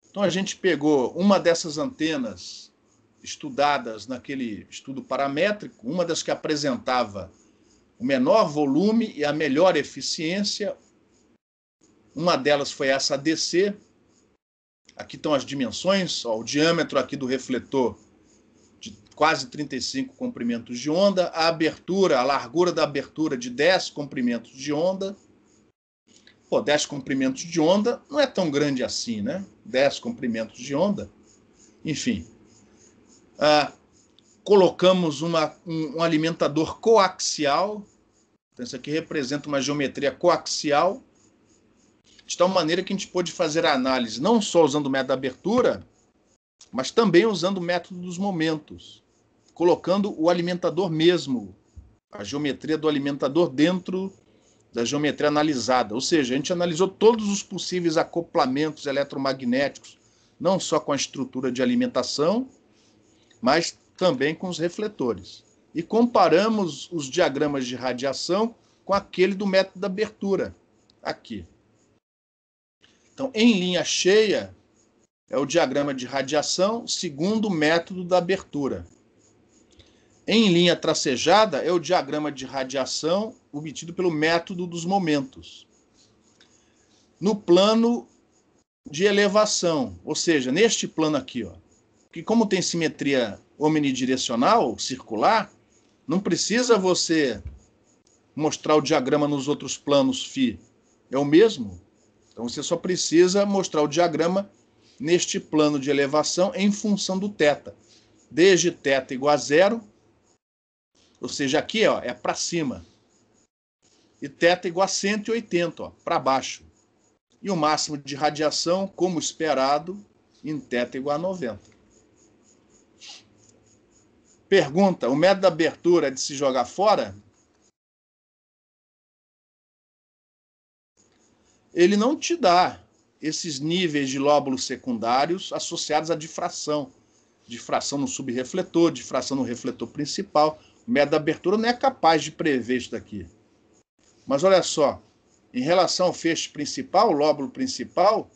Então a gente pegou uma dessas antenas estudadas naquele estudo paramétrico, uma das que apresentava o menor volume e a melhor eficiência. Uma delas foi essa ADC. Aqui estão as dimensões, ó, o diâmetro aqui do refletor de quase 35 comprimentos de onda, a abertura, a largura da abertura de 10 comprimentos de onda. Pô, 10 comprimentos de onda não é tão grande assim, né? 10 comprimentos de onda. Enfim. Colocamos um alimentador coaxial. Então, isso aqui representa uma geometria coaxial, de tal maneira que a gente pôde fazer a análise não só usando o método da abertura, mas também usando o método dos momentos, colocando o alimentador mesmo, a geometria do alimentador dentro da geometria analisada. Ou seja, a gente analisou todos os possíveis acoplamentos eletromagnéticos, não só com a estrutura de alimentação, mas também com os refletores. E comparamos os diagramas de radiação com aquele do método da abertura, aqui. Então, em linha cheia, é o diagrama de radiação segundo o método da abertura. Em linha tracejada, é o diagrama de radiação obtido pelo método dos momentos. No plano de elevação, ou seja, neste plano aqui, ó, que como tem simetria omnidirecional, circular, não precisa você mostrar o diagrama nos outros planos φ. É o mesmo. Então você só precisa mostrar o diagrama neste plano de elevação em função do θ. Desde θ igual a 0, ou seja, aqui ó, é para cima. E θ igual a 180, para baixo. E o máximo de radiação, como esperado, em θ igual a 90. Pergunta, o método da abertura é de se jogar fora? Ele não te dá esses níveis de lóbulos secundários associados à difração. Difração no subrefletor, difração no refletor principal. O método da abertura não é capaz de prever isso daqui. Mas olha só, em relação ao feixe principal, o lóbulo principal,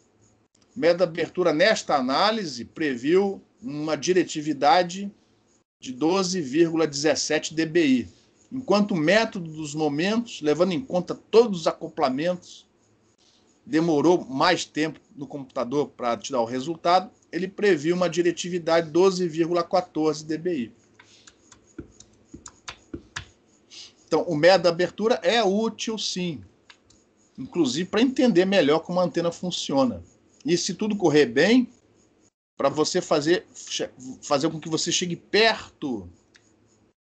o método da abertura nesta análise previu uma diretividade de 12,17 dBi, enquanto o método dos momentos, levando em conta todos os acoplamentos, demorou mais tempo no computador para te dar o resultado, ele previu uma diretividade de 12,14 dBi. Então, o método da abertura é útil, sim, inclusive para entender melhor como a antena funciona. E se tudo correr bem, para você fazer com que você chegue perto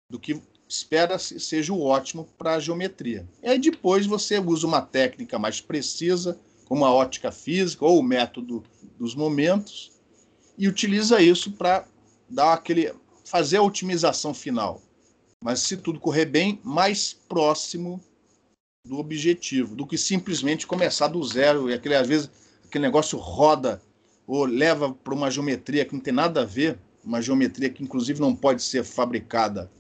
do que espera seja o ótimo para a geometria. E aí depois você usa uma técnica mais precisa, como a ótica física ou o método dos momentos, e utiliza isso para fazer a otimização final. Mas se tudo correr bem, mais próximo do objetivo, do que simplesmente começar do zero, e às vezes aquele negócio roda ou leva para uma geometria que não tem nada a ver, uma geometria que inclusive não pode ser fabricada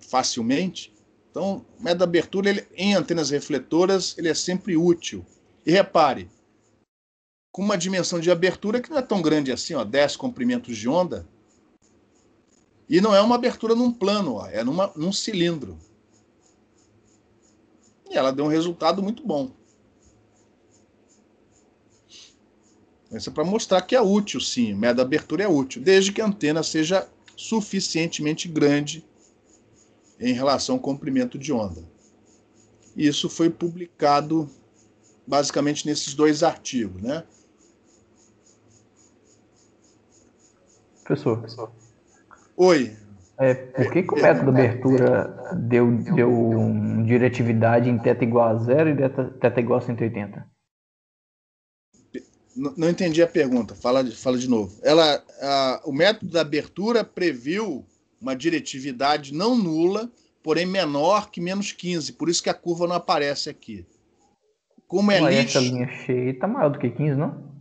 facilmente. Então, o método de abertura, em antenas refletoras, ele é sempre útil. E repare, com uma dimensão de abertura que não é tão grande assim, 10 comprimentos de onda, e não é uma abertura num plano, é num cilindro. E ela deu um resultado muito bom. Isso é para mostrar que é útil, sim. O método de abertura é útil, desde que a antena seja suficientemente grande em relação ao comprimento de onda. Isso foi publicado basicamente nesses 2 artigos, né? Professor, Oi. Por que o método de abertura deu diretividade em θ igual a 0 e θ igual a 180? Não entendi a pergunta, fala de novo. O método da abertura previu uma diretividade não nula, porém menor que menos 15, por isso que a curva não aparece aqui. Como é lixo... Essa linha cheia está maior do que 15, não?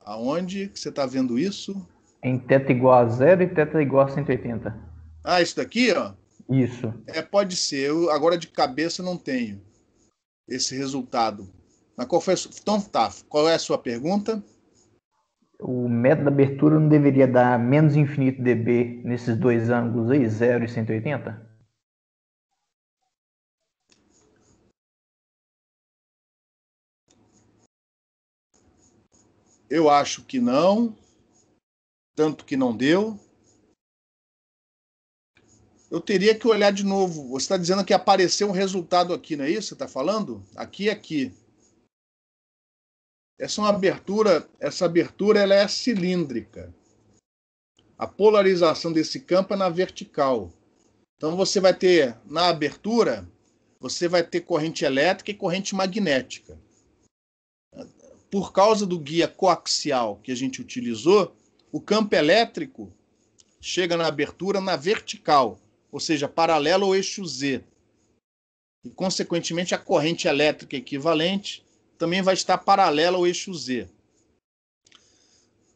Aonde que você está vendo isso? Em θ igual a 0 e θ igual a 180. Ah, isso daqui, ó? Isso. Pode ser. Eu agora de cabeça não tenho esse resultado. Mas qual foi Então tá, qual é a sua pergunta? O método de abertura não deveria dar menos infinito dB nesses 2 ângulos aí, 0 e 180? Eu acho que não, tanto que não deu. Eu teria que olhar de novo. Você está dizendo que apareceu um resultado aqui, não é isso que você está falando? Aqui e aqui. Essa abertura ela é cilíndrica. A polarização desse campo é na vertical. Então você vai ter, na abertura, você vai ter corrente elétrica e corrente magnética. Por causa do guia coaxial que a gente utilizou, o campo elétrico chega na abertura na vertical, ou seja, paralelo ao eixo Z. E, consequentemente, a corrente elétrica equivalente também vai estar paralela ao eixo Z.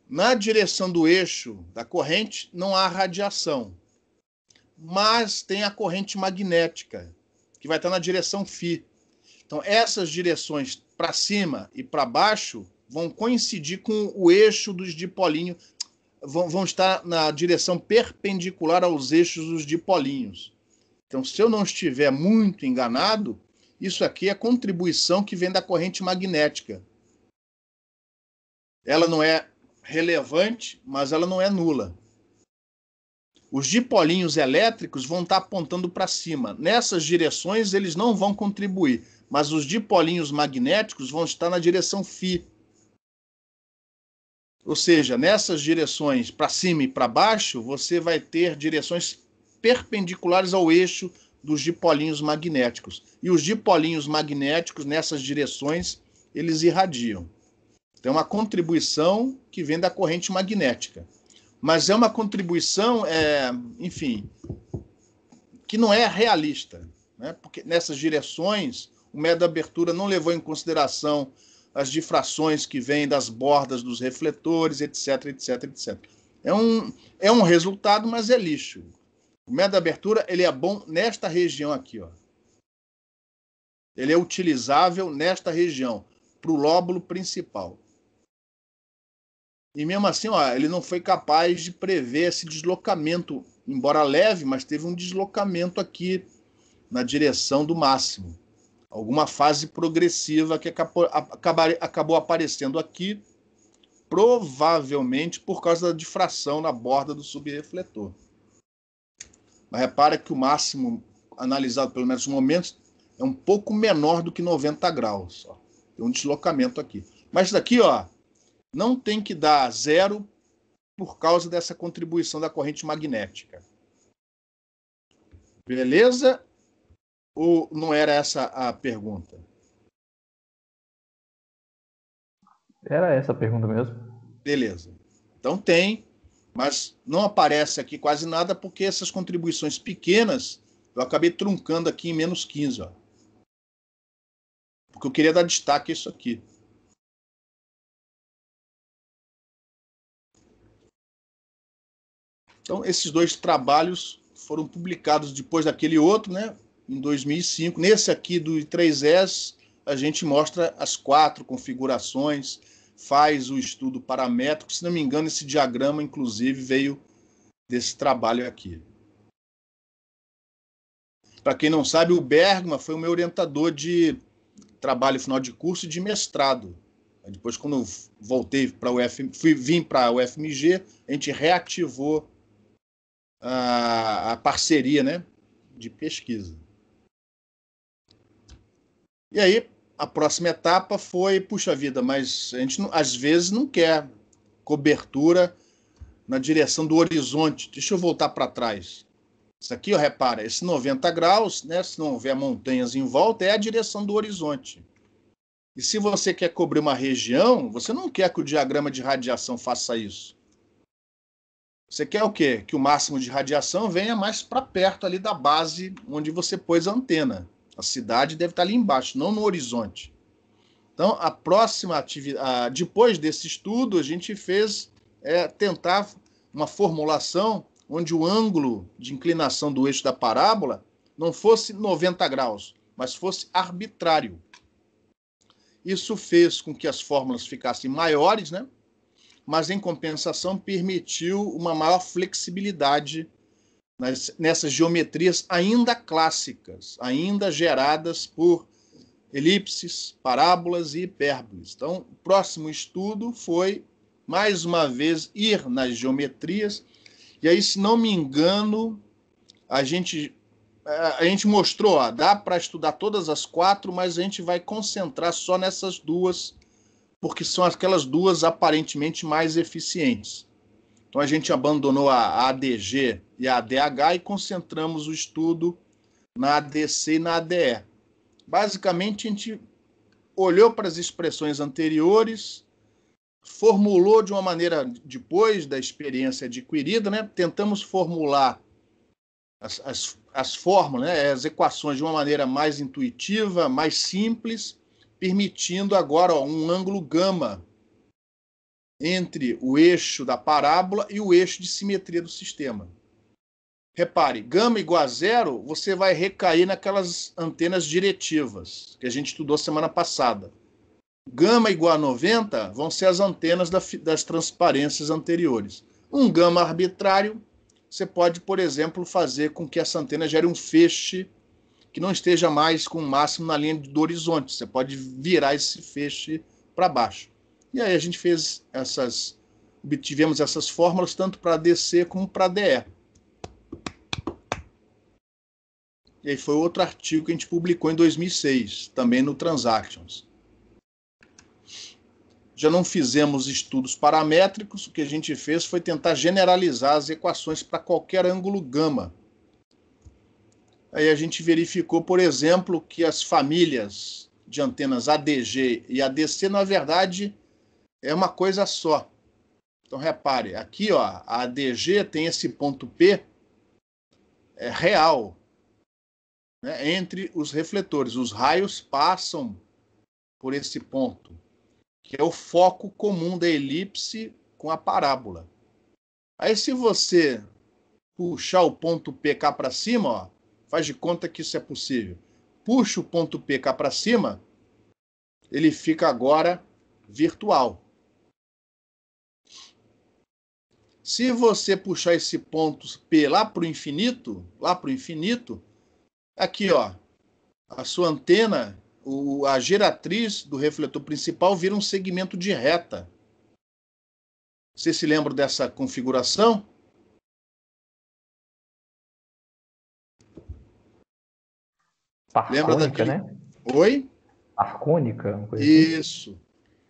Na direção do eixo da corrente não há radiação, mas tem a corrente magnética, que vai estar na direção φ. Então, essas direções para cima e para baixo vão coincidir com o eixo dos dipolinhos, vão estar na direção perpendicular aos eixos dos dipolinhos. Então, se eu não estiver muito enganado, isso aqui é contribuição que vem da corrente magnética. Ela não é relevante, mas ela não é nula. Os dipolinhos elétricos vão estar apontando para cima. Nessas direções, eles não vão contribuir, mas os dipolinhos magnéticos vão estar na direção φ. Ou seja, nessas direções para cima e para baixo, você vai ter direções perpendiculares ao eixo dos dipolinhos magnéticos. E os dipolinhos magnéticos, nessas direções, eles irradiam. Tem uma contribuição que vem da corrente magnética. Mas é uma contribuição, enfim, que não é realista, né? Porque nessas direções, o método de abertura não levou em consideração as difrações que vêm das bordas dos refletores, etc, etc, etc. É um resultado, mas é lixo. O método de abertura ele é bom nesta região aqui, ó. Ele é utilizável nesta região, para o lóbulo principal. E mesmo assim, ó, ele não foi capaz de prever esse deslocamento, embora leve, mas teve um deslocamento aqui na direção do máximo. Alguma fase progressiva que acabou aparecendo aqui, provavelmente por causa da difração na borda do subrefletor. Mas repara que o máximo analisado pelo menos no momento é um pouco menor do que 90 graus. Ó. Tem um deslocamento aqui. Mas isso daqui, ó, não tem que dar zero por causa dessa contribuição da corrente magnética. Beleza? Ou não era essa a pergunta? Era essa a pergunta mesmo. Beleza. Então tem, mas não aparece aqui quase nada porque essas contribuições pequenas eu acabei truncando aqui em menos 15. Ó. Porque eu queria dar destaque a isso aqui. Então, esses dois trabalhos foram publicados depois daquele outro, né, em 2005. Nesse aqui do 3S, a gente mostra as 4 configurações, faz o estudo paramétrico. Se não me engano, esse diagrama, inclusive, veio desse trabalho aqui. Para quem não sabe, o Bergman foi o meu orientador de trabalho final de curso e de mestrado. Depois, quando eu voltei para vim para o UFMG, a gente reativou a parceria, né, de pesquisa. E aí, a próxima etapa foi, puxa vida, mas a gente às vezes não quer cobertura na direção do horizonte. Deixa eu voltar para trás. Isso aqui, ó, repara, esse 90 graus, né, se não houver montanhas em volta, é a direção do horizonte. E se você quer cobrir uma região, você não quer que o diagrama de radiação faça isso. Você quer o quê? Que o máximo de radiação venha mais para perto ali da base onde você pôs a antena. A cidade deve estar ali embaixo, não no horizonte. Então, a próxima atividade, depois desse estudo, a gente fez tentar uma formulação onde o ângulo de inclinação do eixo da parábola não fosse 90 graus, mas fosse arbitrário. Isso fez com que as fórmulas ficassem maiores, né? Mas, em compensação, permitiu uma maior flexibilidade nessas geometrias ainda clássicas, ainda geradas por elipses, parábolas e hipérboles. Então, o próximo estudo foi, mais uma vez, ir nas geometrias. E aí, se não me engano, a gente mostrou, ó, dá para estudar todas as 4, mas a gente vai concentrar só nessas 2, porque são aquelas 2 aparentemente mais eficientes. Então, a gente abandonou a ADG e a ADH e concentramos o estudo na ADC e na ADE. Basicamente, a gente olhou para as expressões anteriores, formulou de uma maneira, depois da experiência adquirida, né? Tentamos formular as fórmulas, né? As equações de uma maneira mais intuitiva, mais simples, permitindo agora, ó, um ângulo gama entre o eixo da parábola e o eixo de simetria do sistema. Repare, gama igual a 0, você vai recair naquelas antenas diretivas que a gente estudou semana passada. Gama igual a 90 vão ser as antenas das transparências anteriores. Um gama arbitrário, você pode, por exemplo, fazer com que essa antena gere um feixe que não esteja mais com o máximo na linha do horizonte. Você pode virar esse feixe para baixo. E aí a gente fez obtivemos essas fórmulas tanto para DC como para DE. E aí foi outro artigo que a gente publicou em 2006, também no Transactions. Já não fizemos estudos paramétricos, o que a gente fez foi tentar generalizar as equações para qualquer ângulo gama. Aí a gente verificou, por exemplo, que as famílias de antenas ADG e ADC, na verdade, é uma coisa só. Então, repare, aqui ó, a ADG tem esse ponto P real, né, entre os refletores. Os raios passam por esse ponto, que é o foco comum da elipse com a parábola. Aí, se você puxar o ponto P cá para cima, ó, faz de conta que isso é possível. Puxa o ponto P cá para cima, ele fica agora virtual. Se você puxar esse ponto P lá para o infinito, aqui, ó, a sua antena, a geratriz do refletor principal vira um segmento de reta. Você se lembra dessa configuração? Lembra Arcônica, daquele... né? Oi? Arcônica, uma coisa assim. Isso.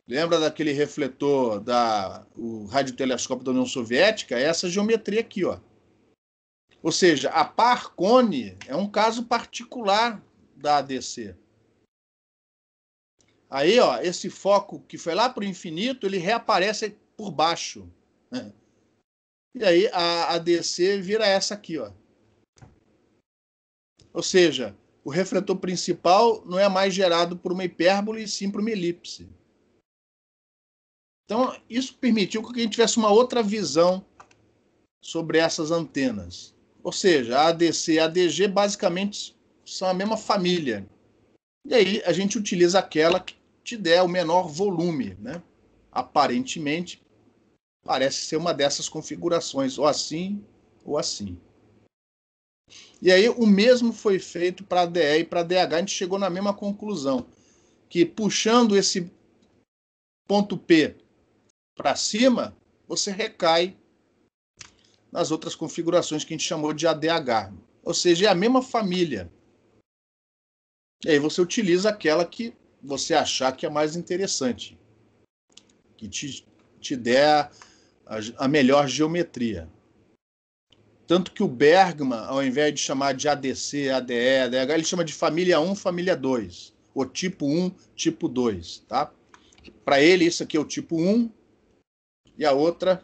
Lembra daquele refletor o radiotelescópio da União Soviética? É essa geometria aqui, ó. Ou seja, a Parcone é um caso particular da ADC. Aí, ó, esse foco que foi lá para o infinito, ele reaparece por baixo, né? E aí a ADC vira essa aqui, ó. Ou seja, o refletor principal não é mais gerado por uma hipérbole, e sim por uma elipse. Então, isso permitiu que a gente tivesse uma outra visão sobre essas antenas. Ou seja, a ADC e a ADG basicamente são a mesma família. E aí a gente utiliza aquela que te der o menor volume, né? Aparentemente, parece ser uma dessas configurações, ou assim ou assim. E aí o mesmo foi feito para a DE e para a DH, a gente chegou na mesma conclusão, que puxando esse ponto P para cima, você recai nas outras configurações que a gente chamou de ADH. Ou seja, é a mesma família. E aí você utiliza aquela que você achar que é mais interessante, que te der a melhor geometria. Tanto que o Bergman, ao invés de chamar de ADC, ADE, ADH, ele chama de família 1, família 2. Ou tipo 1, tipo 2. Tá? Para ele, isso aqui é o tipo 1 e a outra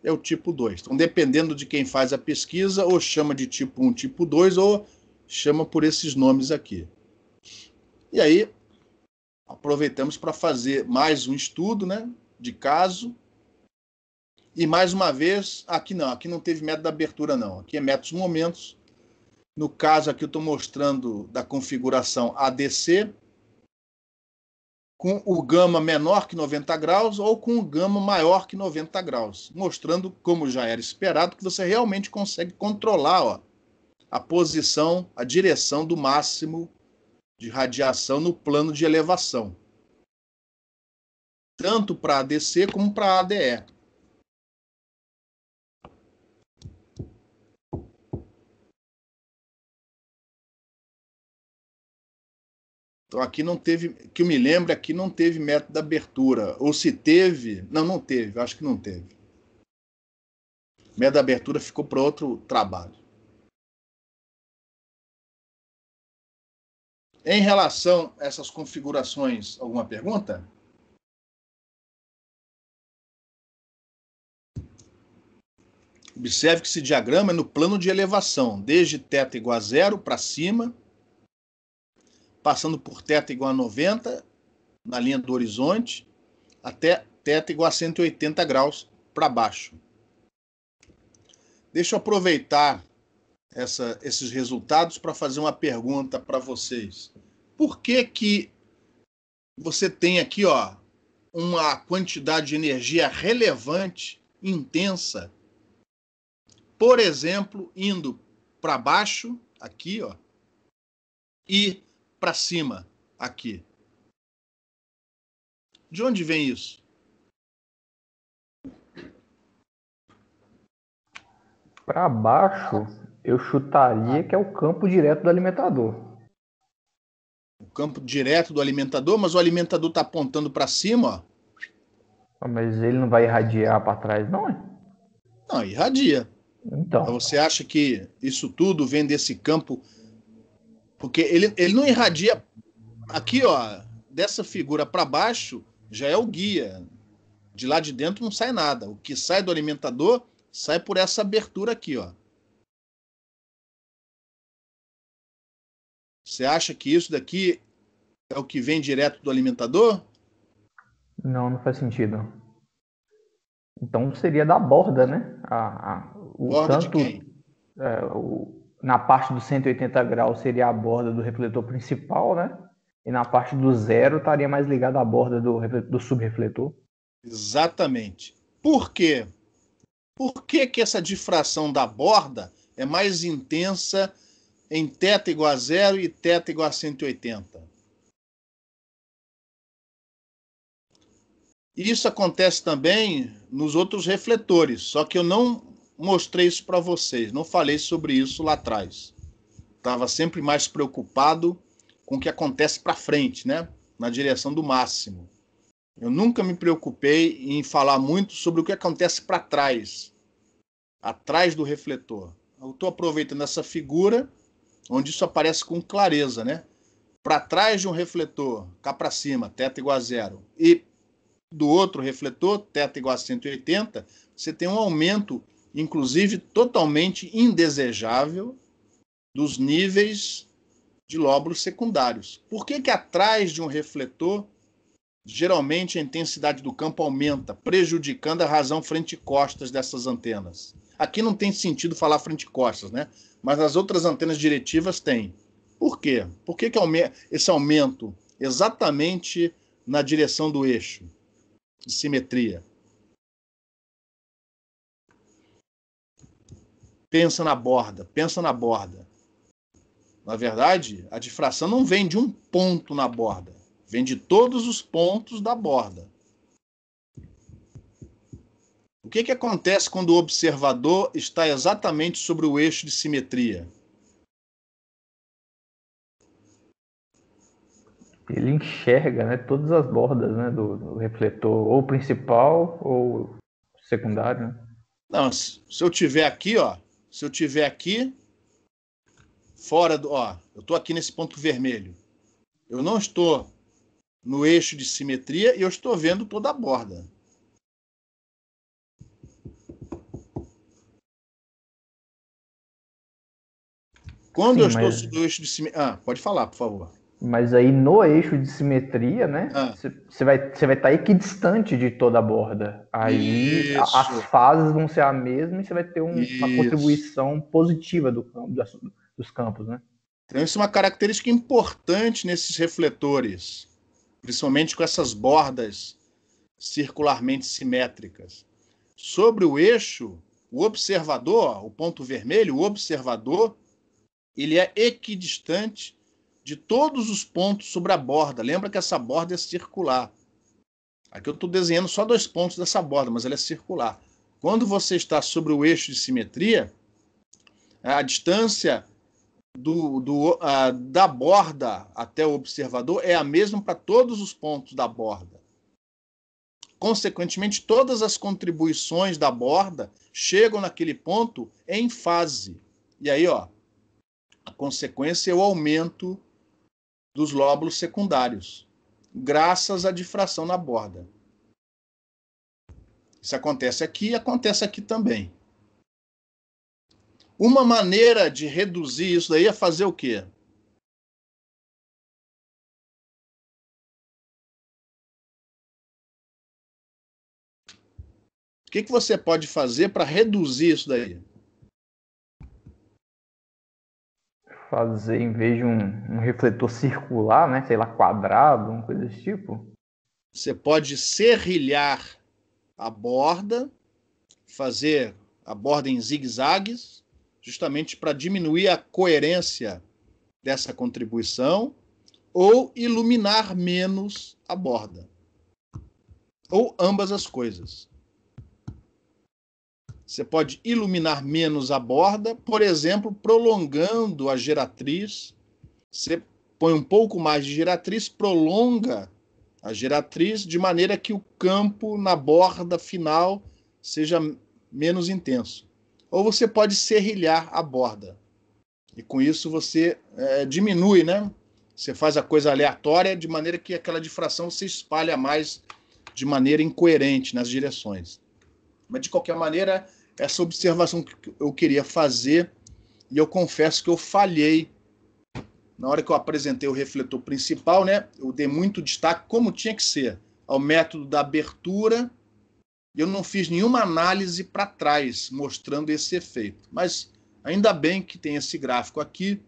é o tipo 2. Então, dependendo de quem faz a pesquisa, ou chama de tipo 1, tipo 2, ou chama por esses nomes aqui. E aí, aproveitamos para fazer mais um estudo, né, de caso. E mais uma vez, aqui não teve método de abertura não, aqui é métodos momentos. No caso aqui eu estou mostrando da configuração ADC, com o gama menor que 90 graus ou com o gama maior que 90 graus, mostrando, como já era esperado, que você realmente consegue controlar, ó, a posição, a direção do máximo de radiação no plano de elevação, tanto para ADC como para ADE. Então aqui não teve, que eu me lembro, aqui não teve método de abertura. Ou se teve, não teve, acho que não teve. O método de abertura ficou para outro trabalho. Em relação a essas configurações, alguma pergunta? Observe que esse diagrama é no plano de elevação, desde θ igual a 0 para cima, passando por θ igual a 90, na linha do horizonte, até θ igual a 180 graus para baixo. Deixa eu aproveitar esses resultados para fazer uma pergunta para vocês. Por que você tem aqui, ó, uma quantidade de energia relevante, intensa, por exemplo, indo para baixo, aqui, ó, e para cima, aqui? De onde vem isso? Para baixo, eu chutaria que é o campo direto do alimentador. O campo direto do alimentador, mas o alimentador está apontando para cima, ó. Mas ele não vai irradiar para trás, não é? Não, irradia. Então. Você acha que isso tudo vem desse campo Porque ele não irradia... Aqui, ó, dessa figura para baixo, já é o guia. De lá de dentro não sai nada. O que sai do alimentador sai por essa abertura aqui, ó. Você acha que isso daqui é o que vem direto do alimentador? Não, não faz sentido. Então seria da borda, né? Borda de quem? Na parte dos 180 graus seria a borda do refletor principal, né? E na parte do zero estaria mais ligada à borda do subrefletor. Exatamente. Por quê? Por que essa difração da borda é mais intensa em θ igual a 0 e θ igual a 180? Isso acontece também nos outros refletores, só que eu não mostrei isso para vocês, não falei sobre isso lá atrás. Estava sempre mais preocupado com o que acontece para frente, né? Na direção do máximo. Eu nunca me preocupei em falar muito sobre o que acontece para trás, atrás do refletor. Eu estou aproveitando essa figura, onde isso aparece com clareza, né? Para trás de um refletor, cá para cima, θ igual a 0, e do outro refletor, θ igual a 180, você tem um aumento, inclusive, totalmente indesejável dos níveis de lóbulos secundários. Por que atrás de um refletor, geralmente a intensidade do campo aumenta, prejudicando a razão frente-costas dessas antenas? Aqui não tem sentido falar frente-costas, né? Mas nas outras antenas diretivas tem. Por quê? Por que esse aumento exatamente na direção do eixo de simetria? Pensa na borda, pensa na borda. Na verdade, a difração não vem de um ponto na borda, vem de todos os pontos da borda. O que acontece quando o observador está exatamente sobre o eixo de simetria? Ele enxerga, né, todas as bordas, né, do refletor, ou principal ou secundário, né? Não, se eu tiver aqui, ó, se eu tiver aqui fora do, ó, eu estou aqui nesse ponto vermelho. Eu não estou no eixo de simetria e eu estou vendo toda a borda. Quando eu estou sobre o eixo de simetria... pode falar, por favor. Mas aí no eixo de simetria, né? Você vai estar equidistante de toda a borda. Aí as fases vão ser a mesma e você vai ter uma contribuição positiva dos campos, né? Então, isso é uma característica importante nesses refletores, principalmente com essas bordas circularmente simétricas. Sobre o eixo, o observador, o ponto vermelho, o observador, ele é equidistante de todos os pontos sobre a borda. Lembra que essa borda é circular. Aqui eu estou desenhando só 2 pontos dessa borda, mas ela é circular. Quando você está sobre o eixo de simetria, a distância da borda até o observador é a mesma para todos os pontos da borda. Consequentemente, todas as contribuições da borda chegam naquele ponto em fase. E aí, ó, a consequência é o aumento dos lóbulos secundários, graças à difração na borda. Isso acontece aqui e acontece aqui também. Uma maneira de reduzir isso daí é fazer o quê? O que você pode fazer para reduzir isso daí? Fazer, em vez de um refletor circular, né? Sei lá, quadrado, uma coisa desse tipo. Você pode serrilhar a borda, fazer a borda em zigue-zagues, justamente para diminuir a coerência dessa contribuição, ou iluminar menos a borda. Ou ambas as coisas. Você pode iluminar menos a borda, por exemplo, prolongando a geratriz. Você põe um pouco mais de geratriz, prolonga a geratriz de maneira que o campo na borda final seja menos intenso. Ou você pode serrilhar a borda. E com isso você diminui, né? Você faz a coisa aleatória de maneira que aquela difração se espalha mais de maneira incoerente nas direções. Mas, de qualquer maneira, essa observação que eu queria fazer, e eu confesso que eu falhei. Na hora que eu apresentei o refletor principal, né, eu dei muito destaque, como tinha que ser, ao método da abertura, e eu não fiz nenhuma análise para trás, mostrando esse efeito. Mas, ainda bem que tem esse gráfico aqui,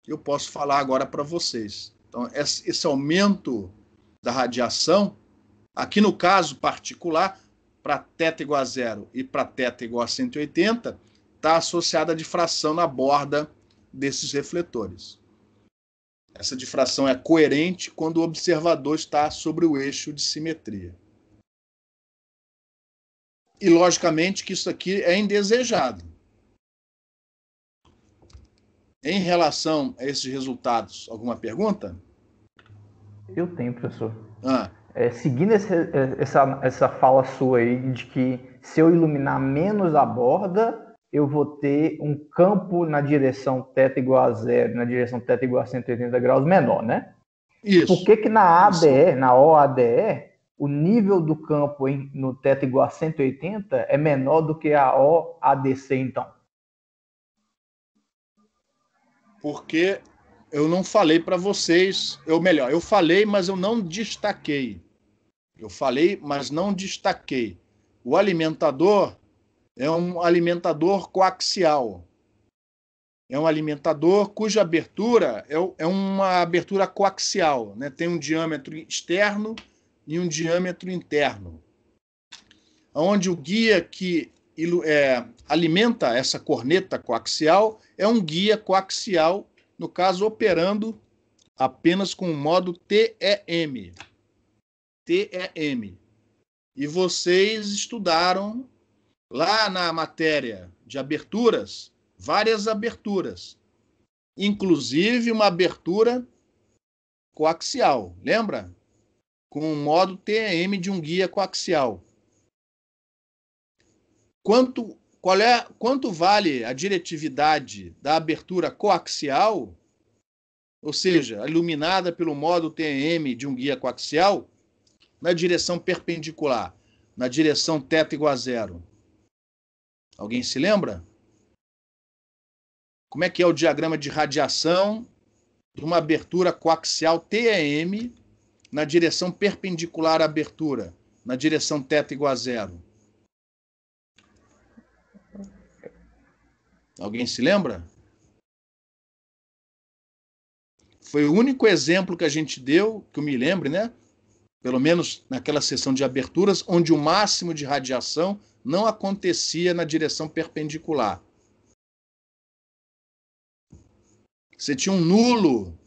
eu posso falar agora para vocês. Então, esse aumento da radiação, aqui no caso particular, para θ igual a 0 e para θ igual a 180, está associada a difração na borda desses refletores. Essa difração é coerente quando o observador está sobre o eixo de simetria. E, logicamente, que isso aqui é indesejado. Em relação a esses resultados, alguma pergunta? Eu tenho, professor. Seguindo essa fala sua aí de que se eu iluminar menos a borda, eu vou ter um campo na direção θ igual a 0, na direção θ igual a 180 graus menor, né? Isso. Por que na ADE, na OADE, o nível do campo no θ igual a 180 é menor do que a OADC, então? Porque eu não falei para vocês, eu falei, mas eu não destaquei. Eu falei, mas não destaquei. O alimentador é um alimentador coaxial. É um alimentador cuja abertura é uma abertura coaxial, né? Tem um diâmetro externo e um diâmetro interno. Onde o guia que alimenta essa corneta coaxial é um guia coaxial, no caso, operando apenas com o modo TEM. TEM. E vocês estudaram lá na matéria de aberturas, várias aberturas, inclusive uma abertura coaxial, lembra? Com o modo TEM de um guia coaxial. Quanto vale a diretividade da abertura coaxial, ou seja, iluminada pelo modo TEM de um guia coaxial, na direção perpendicular, na direção θ igual a 0? Alguém se lembra? Como é que é o diagrama de radiação de uma abertura coaxial TEM na direção perpendicular à abertura, na direção θ igual a 0? Alguém se lembra? Foi o único exemplo que a gente deu, que eu me lembre, né? Pelo menos naquela sessão de aberturas, onde o máximo de radiação não acontecia na direção perpendicular. Você tinha um nulo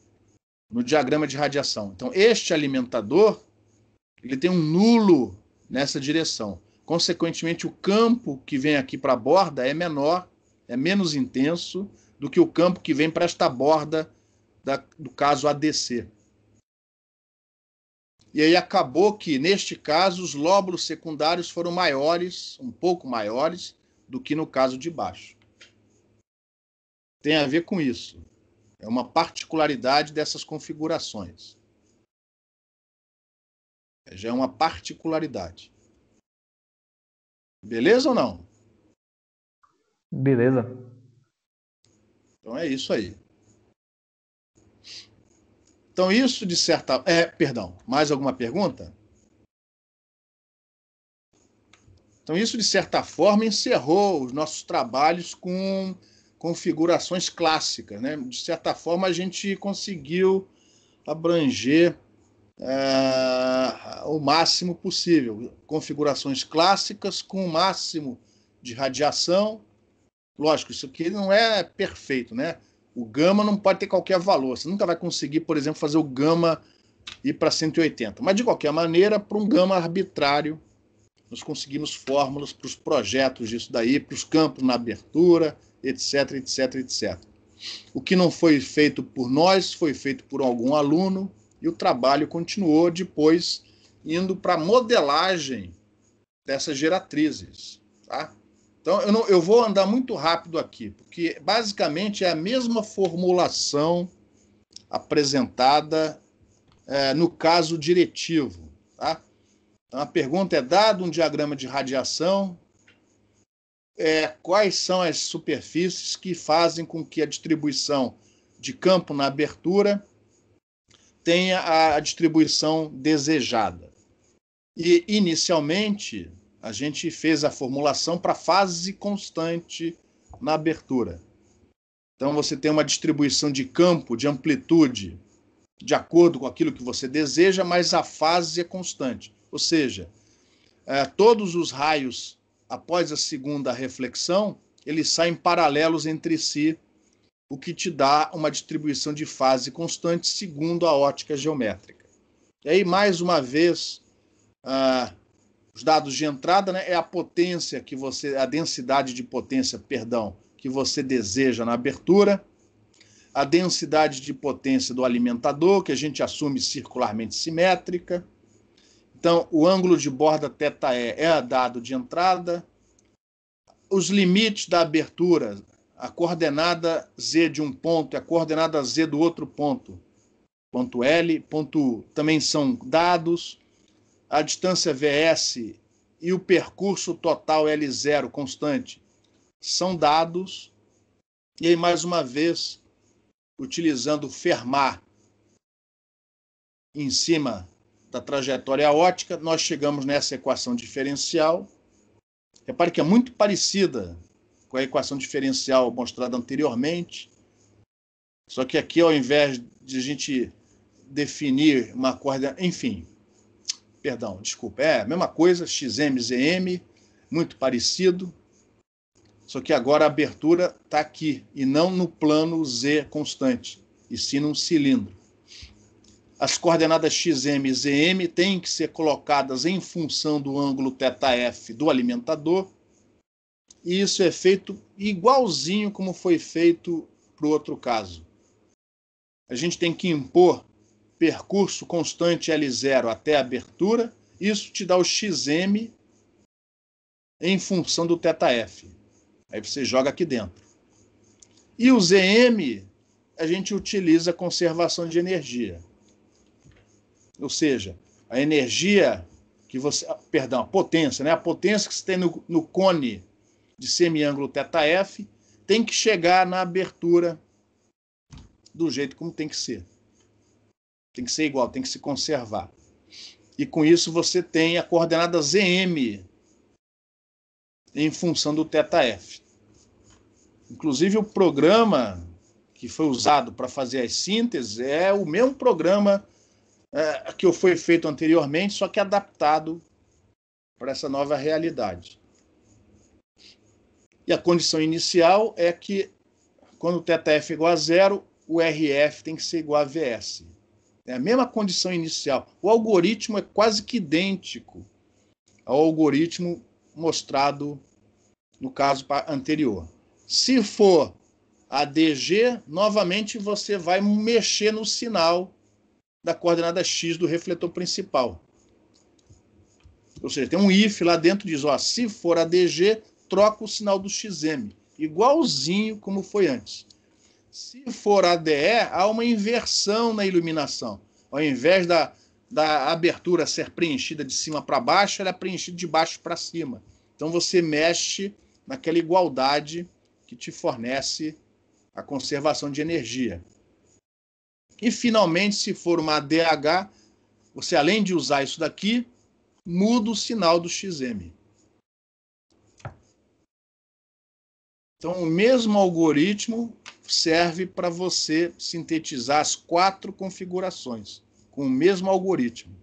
no diagrama de radiação. Então, este alimentador, ele tem um nulo nessa direção. Consequentemente, o campo que vem aqui para a borda é menor, é menos intenso do que o campo que vem para esta borda do caso ADC. E aí acabou que, neste caso, os lóbulos secundários foram maiores, um pouco maiores, do que no caso de baixo. Tem a ver com isso. É uma particularidade dessas configurações. Já é uma particularidade. Beleza ou não? Beleza. Então é isso aí. Então isso de certa... perdão, mais alguma pergunta? Então isso de certa forma encerrou os nossos trabalhos com configurações clássicas, né? De certa forma a gente conseguiu abranger o máximo possível. Configurações clássicas com o máximo de radiação. Lógico, isso aqui não é perfeito, né? O gama não pode ter qualquer valor. Você nunca vai conseguir, por exemplo, fazer o gama ir para 180. Mas, de qualquer maneira, para um gama arbitrário, nós conseguimos fórmulas para os projetos disso daí, para os campos na abertura, etc, etc, etc. O que não foi feito por nós, foi feito por algum aluno, e o trabalho continuou depois indo para a modelagem dessas geratrizes, tá? Então, eu vou andar muito rápido aqui, porque basicamente é a mesma formulação apresentada no caso diretivo. Tá? Então, a pergunta é: dado um diagrama de radiação, quais são as superfícies que fazem com que a distribuição de campo na abertura tenha a distribuição desejada? E, inicialmente, a gente fez a formulação para fase constante na abertura. Então, você tem uma distribuição de campo, de amplitude, de acordo com aquilo que você deseja, mas a fase é constante. Ou seja, todos os raios, após a segunda reflexão, eles saem paralelos entre si, o que te dá uma distribuição de fase constante segundo a ótica geométrica. E aí, mais uma vez, os dados de entrada, né, é a potência que a densidade de potência, perdão, que você deseja na abertura, a densidade de potência do alimentador, que a gente assume circularmente simétrica. Então, o ângulo de borda θe é a dado de entrada. Os limites da abertura, a coordenada z de um ponto e a coordenada z do outro ponto, ponto L, ponto U, também são dados. A distância VS e o percurso total L0 constante são dados. E aí, mais uma vez, utilizando Fermat em cima da trajetória óptica, nós chegamos nessa equação diferencial. Repare que é muito parecida com a equação diferencial mostrada anteriormente, só que aqui, ao invés de a gente definir uma coordenada, enfim, perdão, desculpa, é a mesma coisa, XM, ZM, muito parecido, só que agora a abertura está aqui, e não no plano Z constante, e sim num cilindro. As coordenadas XM e ZM têm que ser colocadas em função do ângulo θF do alimentador, e isso é feito igualzinho como foi feito para o outro caso. A gente tem que impor percurso constante L0 até a abertura, isso te dá o XM em função do θF. Aí você joga aqui dentro. E o ZM, a gente utiliza conservação de energia. Ou seja, a energia que você... Perdão, a potência, né? A potência que você tem no cone de semiângulo θF tem que chegar na abertura do jeito como tem que ser. Tem que ser igual, tem que se conservar. E com isso você tem a coordenada ZM em função do θF. Inclusive o programa que foi usado para fazer as sínteses é o mesmo programa que foi feito anteriormente, só que adaptado para essa nova realidade. E a condição inicial é que, quando o θF é igual a zero, o RF tem que ser igual a VS. É a mesma condição inicial. O algoritmo é quase que idêntico ao algoritmo mostrado no caso anterior. Se for ADG, novamente você vai mexer no sinal da coordenada X do refletor principal. Ou seja, tem um if lá dentro que diz, se for ADG, troca o sinal do XM, igualzinho como foi antes. Se for ADE, há uma inversão na iluminação. Ao invés da abertura ser preenchida de cima para baixo, ela é preenchida de baixo para cima. Então você mexe naquela igualdade que te fornece a conservação de energia. E, finalmente, se for uma ADH, você, além de usar isso daqui, muda o sinal do XM. Então, o mesmo algoritmo serve para você sintetizar as 4 configurações, com o mesmo algoritmo.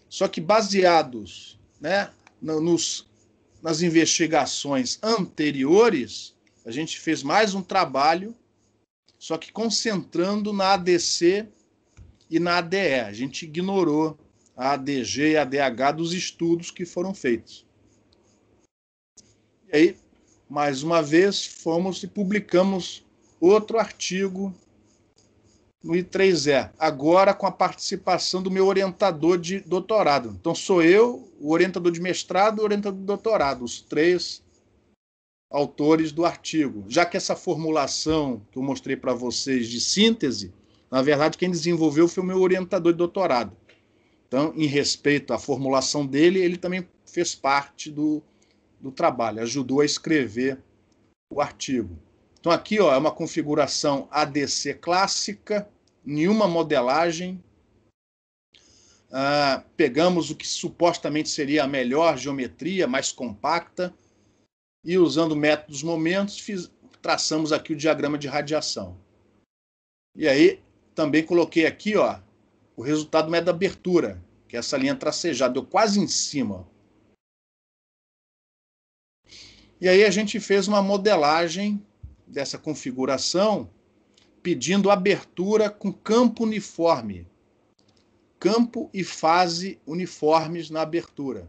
Só que baseados, né, nas investigações anteriores, a gente fez mais um trabalho, só que concentrando na ADC e na ADE. A gente ignorou a ADG e a ADH dos estudos que foram feitos. E aí, mais uma vez, fomos e publicamos outro artigo no I3E, agora com a participação do meu orientador de doutorado. Então, sou eu, o orientador de mestrado e o orientador de doutorado, os 3 autores do artigo, já que essa formulação que eu mostrei para vocês de síntese, na verdade, quem desenvolveu foi o meu orientador de doutorado. Então, em respeito à formulação dele, ele também fez parte do trabalho, ajudou a escrever o artigo. Então, aqui ó, é uma configuração ADC clássica, nenhuma modelagem. Pegamos o que supostamente seria a melhor geometria, mais compacta, e usando o método dos momentos, traçamos aqui o diagrama de radiação. E aí, também coloquei aqui ó, o resultado do método de abertura, que é essa linha tracejada, deu quase em cima. E aí a gente fez uma modelagem dessa configuração, pedindo abertura com campo uniforme. Campo e fase uniformes na abertura.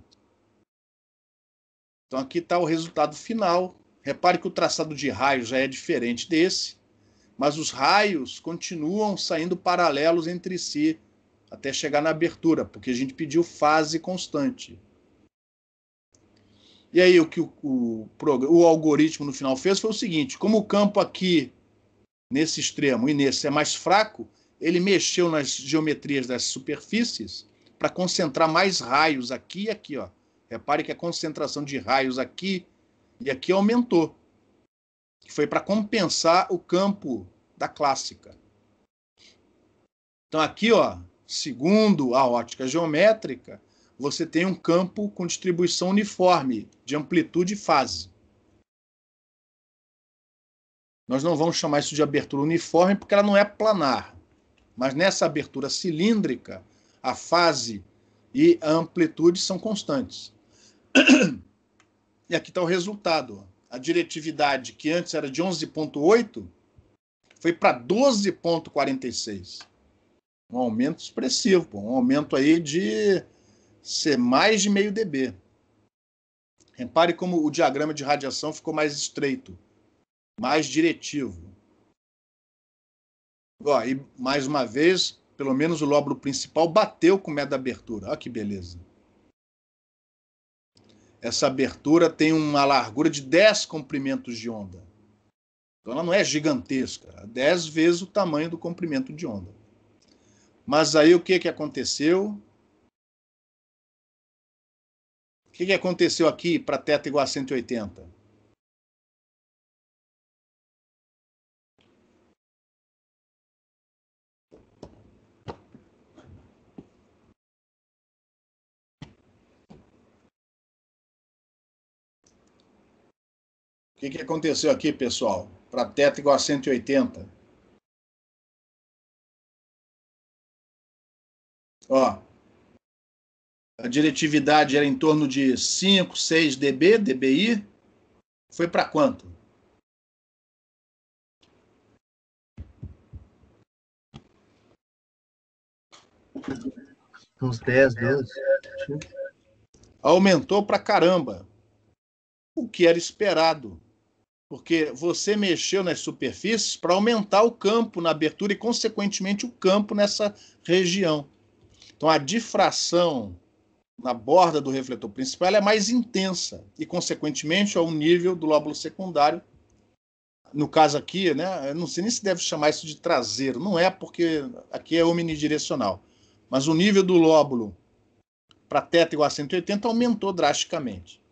Então aqui está o resultado final. Repare que o traçado de raios já é diferente desse, mas os raios continuam saindo paralelos entre si até chegar na abertura, porque a gente pediu fase constante. E aí o que o algoritmo no final fez foi o seguinte: como o campo aqui, nesse extremo e nesse é mais fraco, ele mexeu nas geometrias das superfícies para concentrar mais raios aqui e aqui. Ó. Repare que a concentração de raios aqui e aqui aumentou, que foi para compensar o campo da clássica. Então aqui, ó, segundo a ótica geométrica, você tem um campo com distribuição uniforme de amplitude e fase. Nós não vamos chamar isso de abertura uniforme porque ela não é planar. Mas nessa abertura cilíndrica, a fase e a amplitude são constantes. E aqui está o resultado. A diretividade, que antes era de 11,8, foi para 12,46. Um aumento expressivo, pô. Um aumento aí de ser mais de meio dB. Repare como o diagrama de radiação ficou mais estreito, mais diretivo. Ó, e mais uma vez, pelo menos o lóbulo principal bateu com o método de abertura. Olha que beleza. Essa abertura tem uma largura de 10 comprimentos de onda. Então ela não é gigantesca, é 10 vezes o tamanho do comprimento de onda. Mas aí o que aconteceu? O que aconteceu aqui para θ igual a 180? O que aconteceu aqui, pessoal? Para θ igual a 180. Ó, a diretividade era em torno de 5, 6 dB, dBi. Foi para quanto? Uns 10, 12. Aumentou para caramba. O que era esperado. Porque você mexeu nas superfícies para aumentar o campo na abertura e, consequentemente, o campo nessa região. Então, a difração na borda do refletor principal é mais intensa e, consequentemente, ao nível do lóbulo secundário. No caso aqui, né, eu não sei nem se deve chamar isso de traseiro. Não é, porque aqui é omnidirecional. Mas o nível do lóbulo para θ igual a 180 aumentou drasticamente.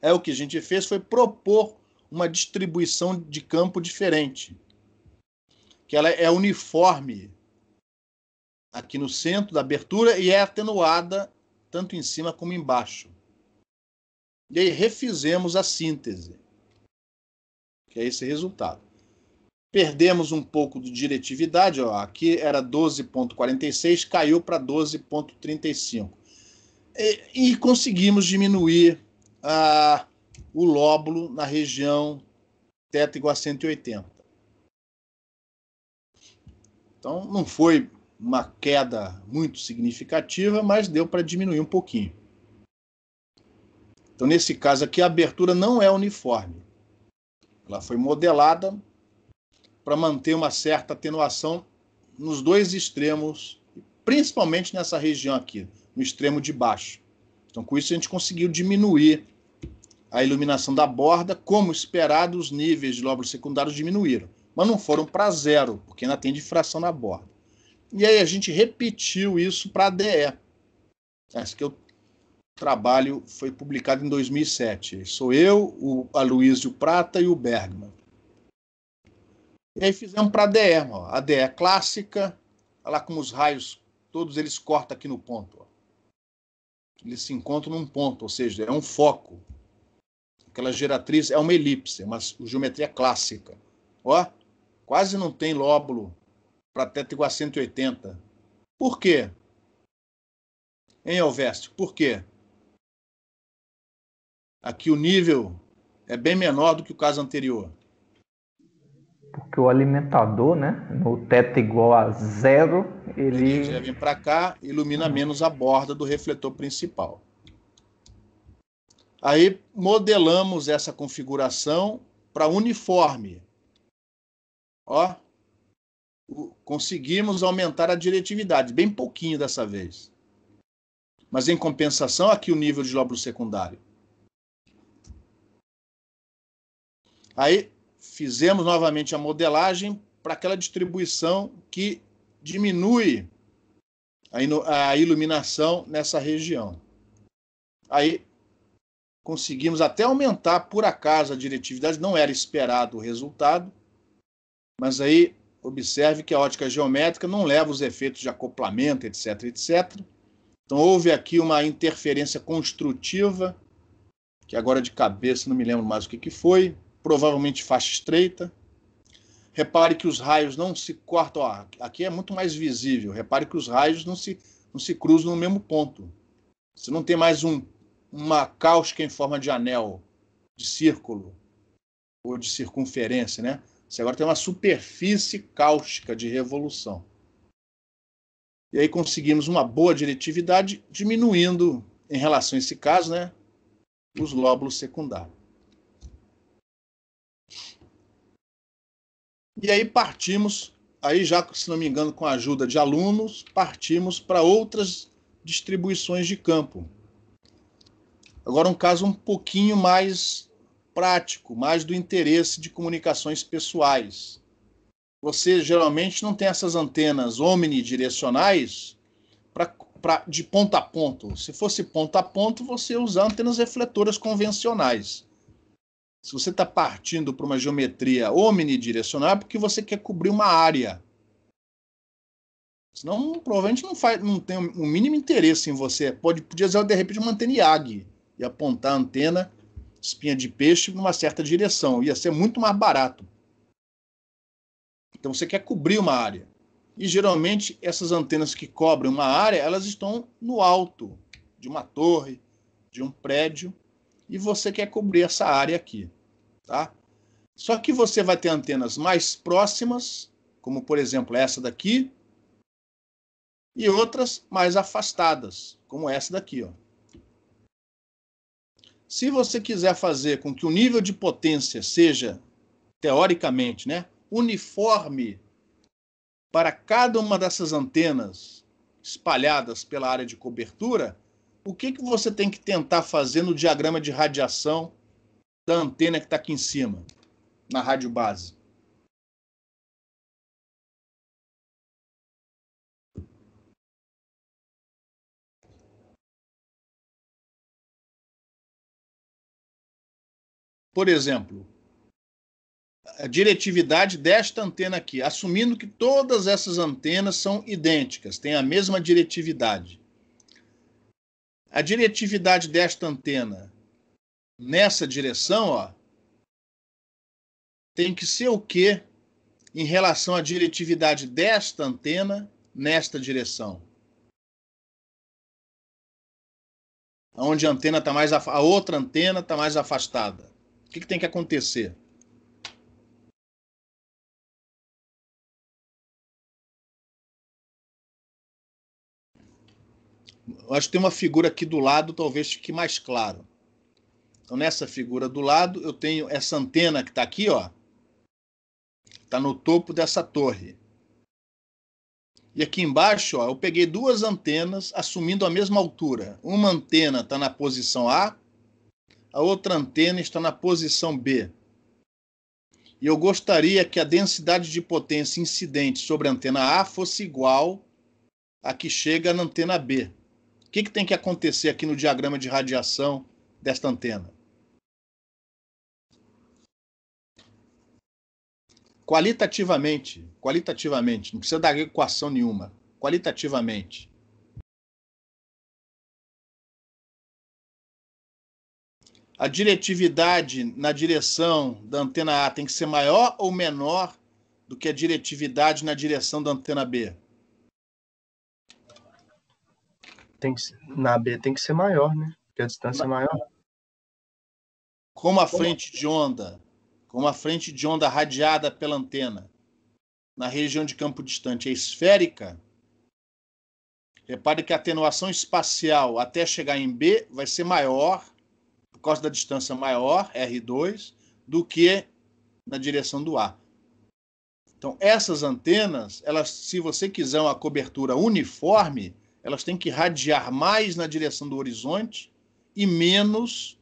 O que a gente fez foi propor uma distribuição de campo diferente, que ela é uniforme aqui no centro da abertura e é atenuada tanto em cima como embaixo. E aí refizemos a síntese, que é esse resultado. Perdemos um pouco de diretividade, ó, aqui era 12,46, caiu para 12,35. E conseguimos diminuir o lóbulo na região θ igual a 180. Então, não foi uma queda muito significativa, mas deu para diminuir um pouquinho. Então, nesse caso aqui, a abertura não é uniforme. Ela foi modelada para manter uma certa atenuação nos dois extremos, principalmente nessa região aqui, no extremo de baixo. Então, com isso, a gente conseguiu diminuir a iluminação da borda, como esperado, os níveis de lóbulos secundários diminuíram, mas não foram para zero, porque ainda tem difração na borda. E aí a gente repetiu isso para a DE. Esse que eu trabalho foi publicado em 2007. Sou eu, o Aloysio Prata e o Bergman. E aí fizemos para a DE. Ó. A DE clássica, olha lá como os raios, todos eles cortam aqui no ponto. Ó. Eles se encontram num ponto, ou seja, é um foco. Aquela geratriz é uma elipse, uma geometria clássica. Ó, quase não tem lóbulo para teto igual a 180. Por quê? Hein, Elvésio? Por quê? Aqui o nível é bem menor do que o caso anterior. Porque o alimentador, né, no teto igual a zero, ele já vem para cá, ilumina menos a borda do refletor principal. Aí modelamos essa configuração para uniforme. Ó, conseguimos aumentar a diretividade, bem pouquinho dessa vez. Mas em compensação, aqui o nível de lóbulo secundário. Aí fizemos novamente a modelagem para aquela distribuição que diminui a iluminação nessa região. Aí conseguimos até aumentar, por acaso, a diretividade, não era esperado o resultado, mas aí observe que a ótica geométrica não leva os efeitos de acoplamento, etc, etc. Então houve aqui uma interferência construtiva, que agora de cabeça não me lembro mais o que foi, provavelmente faixa estreita. Repare que os raios não se cortam, ó, aqui é muito mais visível, repare que os raios não se cruzam no mesmo ponto. Você não tem mais uma cáustica em forma de anel, de círculo, ou de circunferência, né? Você agora tem uma superfície cáustica de revolução. E aí conseguimos uma boa diretividade, diminuindo, em relação a esse caso, né, os lóbulos secundários. E aí partimos, aí já, se não me engano, com a ajuda de alunos, partimos para outras distribuições de campo. Agora um caso um pouquinho mais prático, mais do interesse de comunicações pessoais. Você geralmente não tem essas antenas omnidirecionais de ponto a ponto. Se fosse ponto a ponto, você usa antenas refletoras convencionais. Se você está partindo para uma geometria omnidirecional, é porque você quer cobrir uma área. Senão, provavelmente não tem o mínimo interesse em você. Podia usar, de repente, uma antena IAG e apontar a antena, espinha de peixe, numa certa direção. Ia ser muito mais barato. Então, você quer cobrir uma área. E, geralmente, essas antenas que cobrem uma área, elas estão no alto de uma torre, de um prédio, e você quer cobrir essa área aqui. Tá? Só que você vai ter antenas mais próximas, como, por exemplo, essa daqui, e outras mais afastadas, como essa daqui. Ó. Se você quiser fazer com que o nível de potência seja, teoricamente, né, uniforme para cada uma dessas antenas espalhadas pela área de cobertura, o que você tem que tentar fazer no diagrama de radiação da antena que está aqui em cima, na rádio base? Por exemplo, a diretividade desta antena aqui, assumindo que todas essas antenas são idênticas, têm a mesma diretividade. A diretividade desta antena nessa direção, ó, tem que ser o quê em relação à diretividade desta antena nesta direção? Onde a antena tá mais a outra antena está mais afastada. O que tem que acontecer? Eu acho que tem uma figura aqui do lado, talvez fique mais claro. Então, nessa figura do lado, eu tenho essa antena que está aqui, ó, está no topo dessa torre. E aqui embaixo, ó, eu peguei duas antenas assumindo a mesma altura. Uma antena está na posição A, a outra antena está na posição B. E eu gostaria que a densidade de potência incidente sobre a antena A fosse igual à que chega na antena B. O que tem que acontecer aqui no diagrama de radiação desta antena? Qualitativamente, não precisa dar equação nenhuma. Qualitativamente, a diretividade na direção da antena A tem que ser maior ou menor do que a diretividade na direção da antena B? Na B tem que ser maior, né? Porque a distância é maior. Como a frente de onda radiada pela antena na região de campo distante é esférica, repare que a atenuação espacial até chegar em B vai ser maior, por causa da distância maior, R2, do que na direção do A. Então, essas antenas, se você quiser uma cobertura uniforme, elas têm que radiar mais na direção do horizonte e menos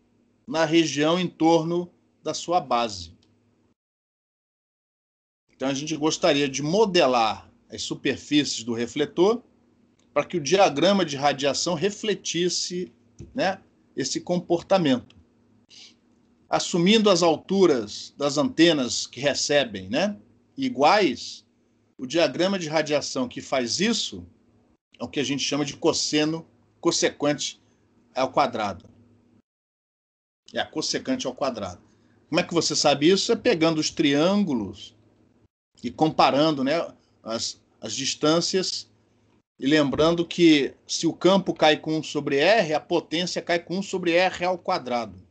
na região em torno da sua base. Então, a gente gostaria de modelar as superfícies do refletor para que o diagrama de radiação refletisse, né, esse comportamento. Assumindo as alturas das antenas que recebem, né, iguais, o diagrama de radiação que faz isso é o que a gente chama de cosseno cossequante ao quadrado. É a cossecante ao quadrado. Como é que você sabe isso? É pegando os triângulos e comparando, né, as distâncias. E lembrando que se o campo cai com 1 sobre R, a potência cai com 1 sobre R ao quadrado.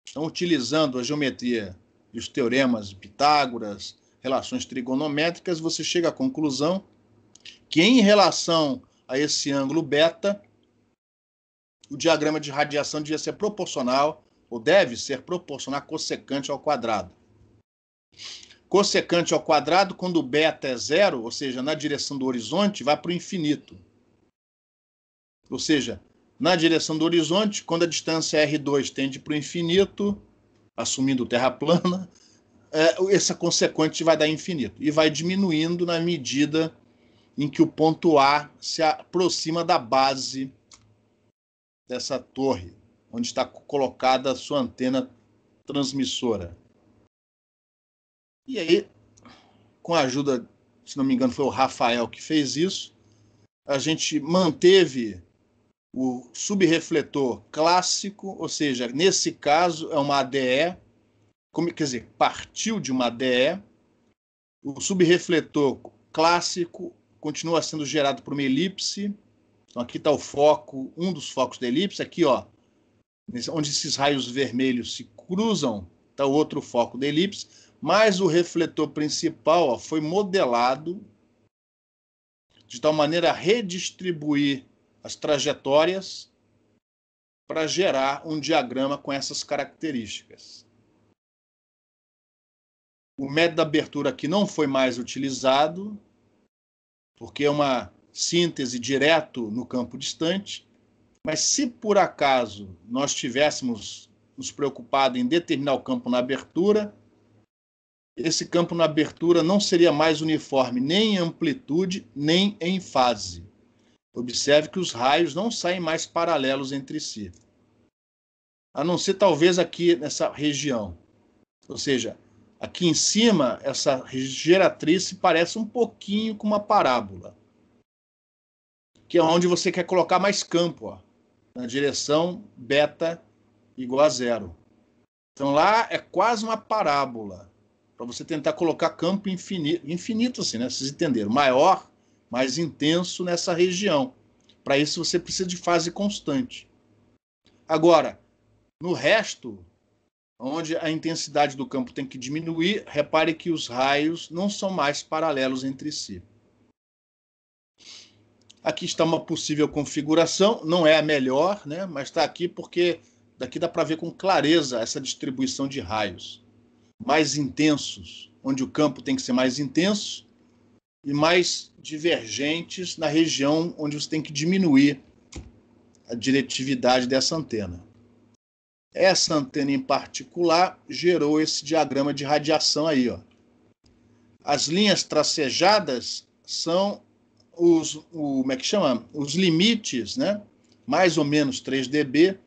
Então, utilizando a geometria e os teoremas de Pitágoras, relações trigonométricas, você chega à conclusão que, em relação a esse ângulo beta, o diagrama de radiação devia ser proporcional, ou deve ser proporcional, cossecante ao quadrado. Cossecante ao quadrado, quando o beta é zero, ou seja, na direção do horizonte, vai para o infinito. Ou seja, na direção do horizonte, quando a distância R2 tende para o infinito, assumindo terra plana, essa consequente vai dar infinito. E vai diminuindo na medida em que o ponto A se aproxima da base dessa torre, onde está colocada a sua antena transmissora. E aí, com a ajuda, se não me engano, foi o Rafael que fez isso, a gente manteve o subrefletor clássico, ou seja, nesse caso é uma ADE, quer dizer, partiu de uma ADE, o subrefletor clássico continua sendo gerado por uma elipse. Então aqui está o foco, um dos focos da elipse, aqui, ó, onde esses raios vermelhos se cruzam, está o outro foco da elipse, mas o refletor principal, ó, foi modelado de tal maneira a redistribuir as trajetórias para gerar um diagrama com essas características. O método da abertura aqui não foi mais utilizado, porque é uma síntese direto no campo distante, mas se por acaso nós tivéssemos nos preocupado em determinar o campo na abertura, esse campo na abertura não seria mais uniforme nem em amplitude, nem em fase. Observe que os raios não saem mais paralelos entre si. A não ser talvez aqui nessa região. Ou seja, aqui em cima, essa geratriz se parece um pouquinho com uma parábola, que é onde você quer colocar mais campo, ó, na direção beta igual a zero. Então lá é quase uma parábola, para você tentar colocar campo infinito assim, né? Vocês entenderam? Maior, mais intenso nessa região. Para isso você precisa de fase constante. Agora, no resto, onde a intensidade do campo tem que diminuir, repare que os raios não são mais paralelos entre si. Aqui está uma possível configuração, não é a melhor, né? Mas está aqui porque daqui dá para ver com clareza essa distribuição de raios mais intensos, onde o campo tem que ser mais intenso, e mais divergentes na região onde você tem que diminuir a diretividade dessa antena. Essa antena em particular gerou esse diagrama de radiação aí, ó. As linhas tracejadas são como é que chama? Os limites, né? Mais ou menos 3 dB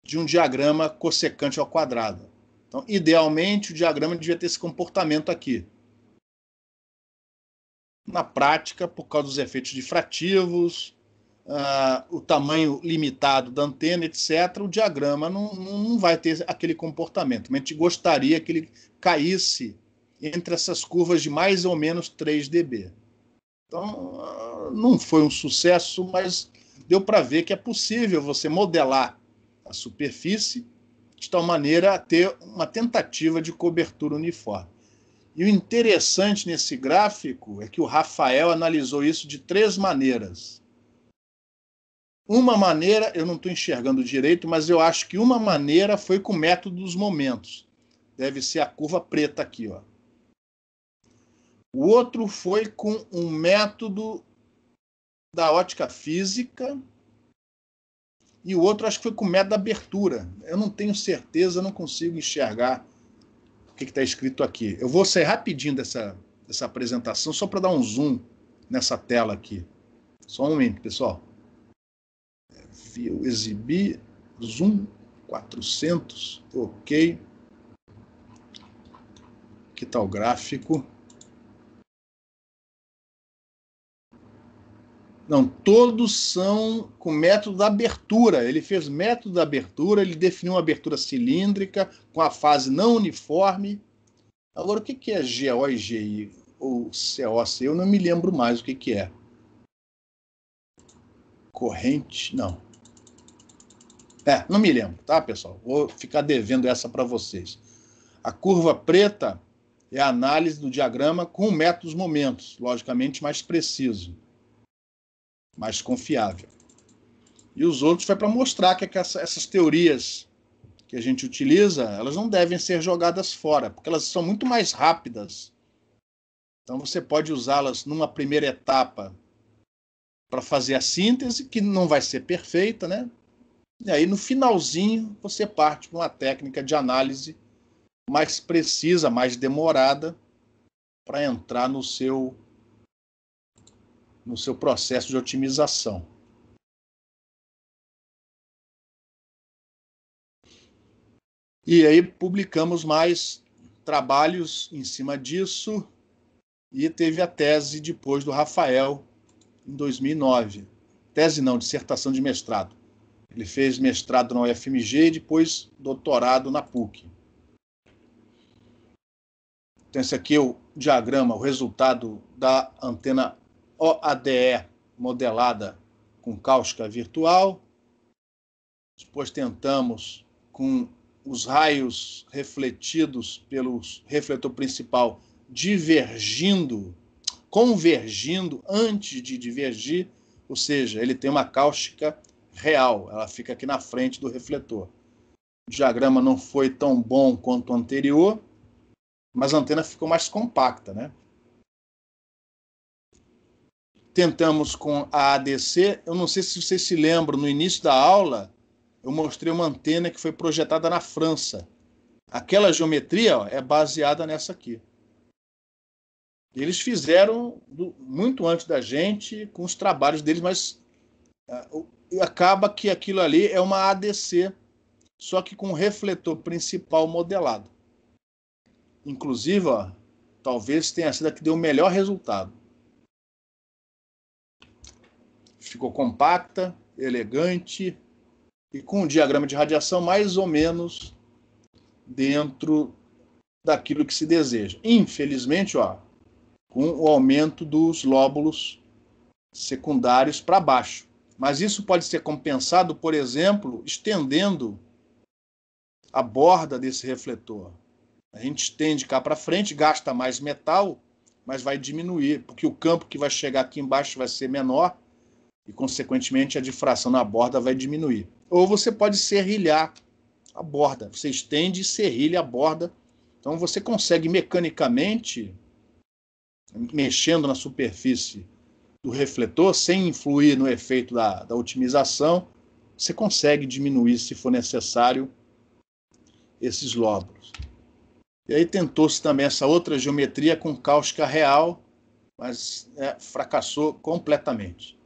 de um diagrama cossecante ao quadrado. Então, idealmente, o diagrama devia ter esse comportamento aqui. Na prática, por causa dos efeitos difrativos, o tamanho limitado da antena, etc., o diagrama não vai ter aquele comportamento. A gente gostaria que ele caísse entre essas curvas de mais ou menos 3 dB. Então, não foi um sucesso, mas deu para ver que é possível você modelar a superfície de tal maneira a ter uma tentativa de cobertura uniforme. E o interessante nesse gráfico é que o Rafael analisou isso de 3 maneiras. Uma maneira, eu não estou enxergando direito, mas eu acho que uma maneira foi com o método dos momentos. Deve ser a curva preta aqui, ó. O outro foi com um método da ótica física e o outro acho que foi com o método da abertura. Eu não tenho certeza, não consigo enxergar o que está escrito aqui. Eu vou sair rapidinho dessa apresentação só para dar um zoom nessa tela aqui. Só um momento, pessoal. Eu exibi, zoom 400, ok. Aqui está o gráfico. Não, todos são com método da abertura. Ele fez método da abertura, ele definiu uma abertura cilíndrica com a fase não uniforme. Agora, o que é GO e GI ou COC? Eu não me lembro mais o que é. Corrente, não. Não me lembro, tá, pessoal? Vou ficar devendo essa para vocês. A curva preta é a análise do diagrama com o método dos momentos, logicamente mais preciso, mais confiável. E os outros foi para mostrar que essas teorias que a gente utiliza, elas não devem ser jogadas fora, porque elas são muito mais rápidas. Então você pode usá-las numa primeira etapa para fazer a síntese, que não vai ser perfeita, né? E aí no finalzinho você parte para uma técnica de análise mais precisa, mais demorada, para entrar no seu processo de otimização. E aí publicamos mais trabalhos em cima disso e teve a tese depois do Rafael, em 2009. Tese não, dissertação de mestrado. Ele fez mestrado na UFMG e depois doutorado na PUC. Então esse aqui é o diagrama, o resultado da antena OADE modelada com cáustica virtual. Depois tentamos com os raios refletidos pelo refletor principal convergindo antes de divergir, ou seja, ele tem uma cáustica real, ela fica aqui na frente do refletor. O diagrama não foi tão bom quanto o anterior, mas a antena ficou mais compacta, né? Tentamos com a ADC, eu não sei se vocês se lembram, no início da aula, eu mostrei uma antena que foi projetada na França. Aquela geometria, ó, é baseada nessa aqui. Eles fizeram muito antes da gente, com os trabalhos deles, mas acaba que aquilo ali é uma ADC, só que com o refletor principal modelado. Inclusive, ó, talvez tenha sido a que deu o melhor resultado. Ficou compacta, elegante e com um diagrama de radiação mais ou menos dentro daquilo que se deseja. Infelizmente, ó, com o aumento dos lóbulos secundários para baixo. Mas isso pode ser compensado, por exemplo, estendendo a borda desse refletor. A gente estende cá para frente, gasta mais metal, mas vai diminuir, porque o campo que vai chegar aqui embaixo vai ser menor e, consequentemente, a difração na borda vai diminuir. Ou você pode serrilhar a borda. Você estende e serrilha a borda. Então, você consegue mecanicamente, mexendo na superfície do refletor, sem influir no efeito da otimização, você consegue diminuir, se for necessário, esses lóbulos. E aí tentou-se também essa outra geometria com cáustica real, mas fracassou completamente.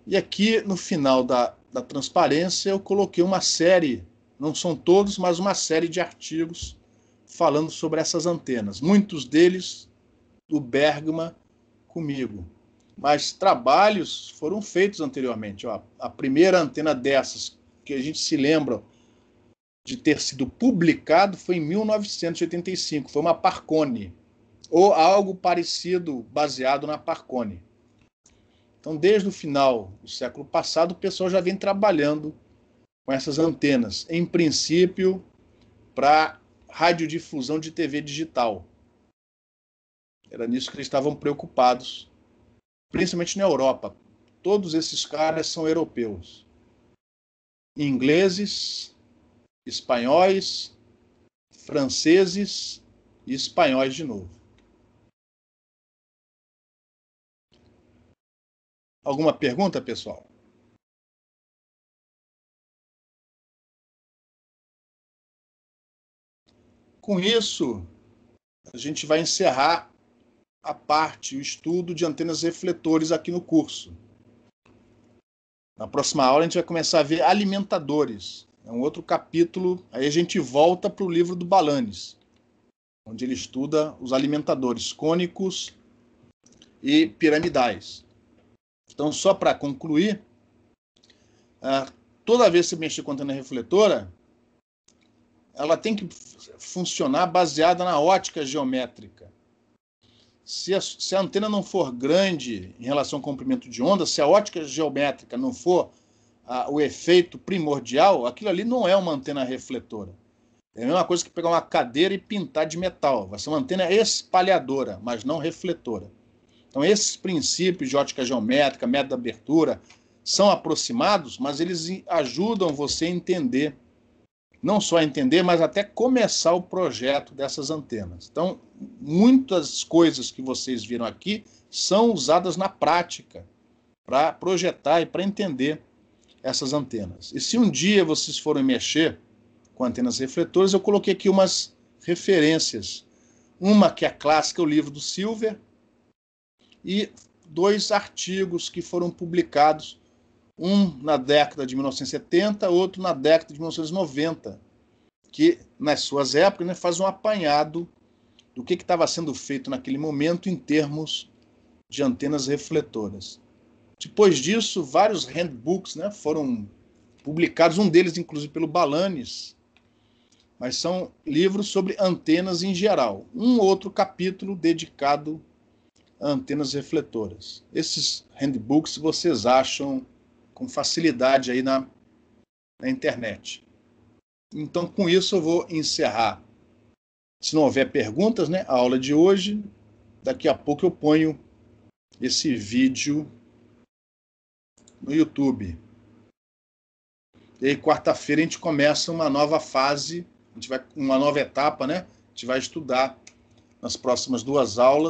E aqui, no final da transparência, eu coloquei uma série, não são todos, mas uma série de artigos falando sobre essas antenas. Muitos deles do Bergman comigo. Mas trabalhos foram feitos anteriormente. Ó, a primeira antena dessas, que a gente se lembra de ter sido publicado, foi em 1985. Foi uma Parconi, ou algo parecido, baseado na Parconi. Então, desde o final do século passado, o pessoal já vem trabalhando com essas antenas, em princípio, para radiodifusão de TV digital. Era nisso que eles estavam preocupados, principalmente na Europa. Todos esses caras são europeus. Ingleses, espanhóis, franceses e espanhóis de novo. Alguma pergunta, pessoal? Com isso, a gente vai encerrar a parte, o estudo de antenas refletores aqui no curso. Na próxima aula, a gente vai começar a ver alimentadores. É um outro capítulo, aí a gente volta para o livro do Balanis, onde ele estuda os alimentadores cônicos e piramidais. Então, só para concluir, toda vez que você mexer com a antena refletora, ela tem que funcionar baseada na ótica geométrica. Se a antena não for grande em relação ao comprimento de onda, se a ótica geométrica não for o efeito primordial, aquilo ali não é uma antena refletora. É a mesma coisa que pegar uma cadeira e pintar de metal. Vai ser uma antena espalhadora, mas não refletora. Então, esses princípios de ótica geométrica, método de abertura, são aproximados, mas eles ajudam você a entender, não só a entender, mas até começar o projeto dessas antenas. Então, muitas coisas que vocês viram aqui são usadas na prática para projetar e para entender essas antenas. E se um dia vocês forem mexer com antenas refletoras, eu coloquei aqui umas referências. Uma que é clássica, o livro do Silver, e 2 artigos que foram publicados, um na década de 1970, outro na década de 1990, que, nas suas épocas, né, faz um apanhado do que estava sendo feito naquele momento em termos de antenas refletoras. Depois disso, vários handbooks, né, foram publicados, um deles, inclusive, pelo Balanis, mas são livros sobre antenas em geral. Um outro capítulo dedicado a antenas refletoras. Esses handbooks vocês acham com facilidade aí na internet. Então, com isso, eu vou encerrar. Se não houver perguntas, né, a aula de hoje. Daqui a pouco eu ponho esse vídeo no YouTube. E aí, quarta-feira, a gente começa uma nova fase, uma nova etapa, né? A gente vai estudar nas próximas 2 aulas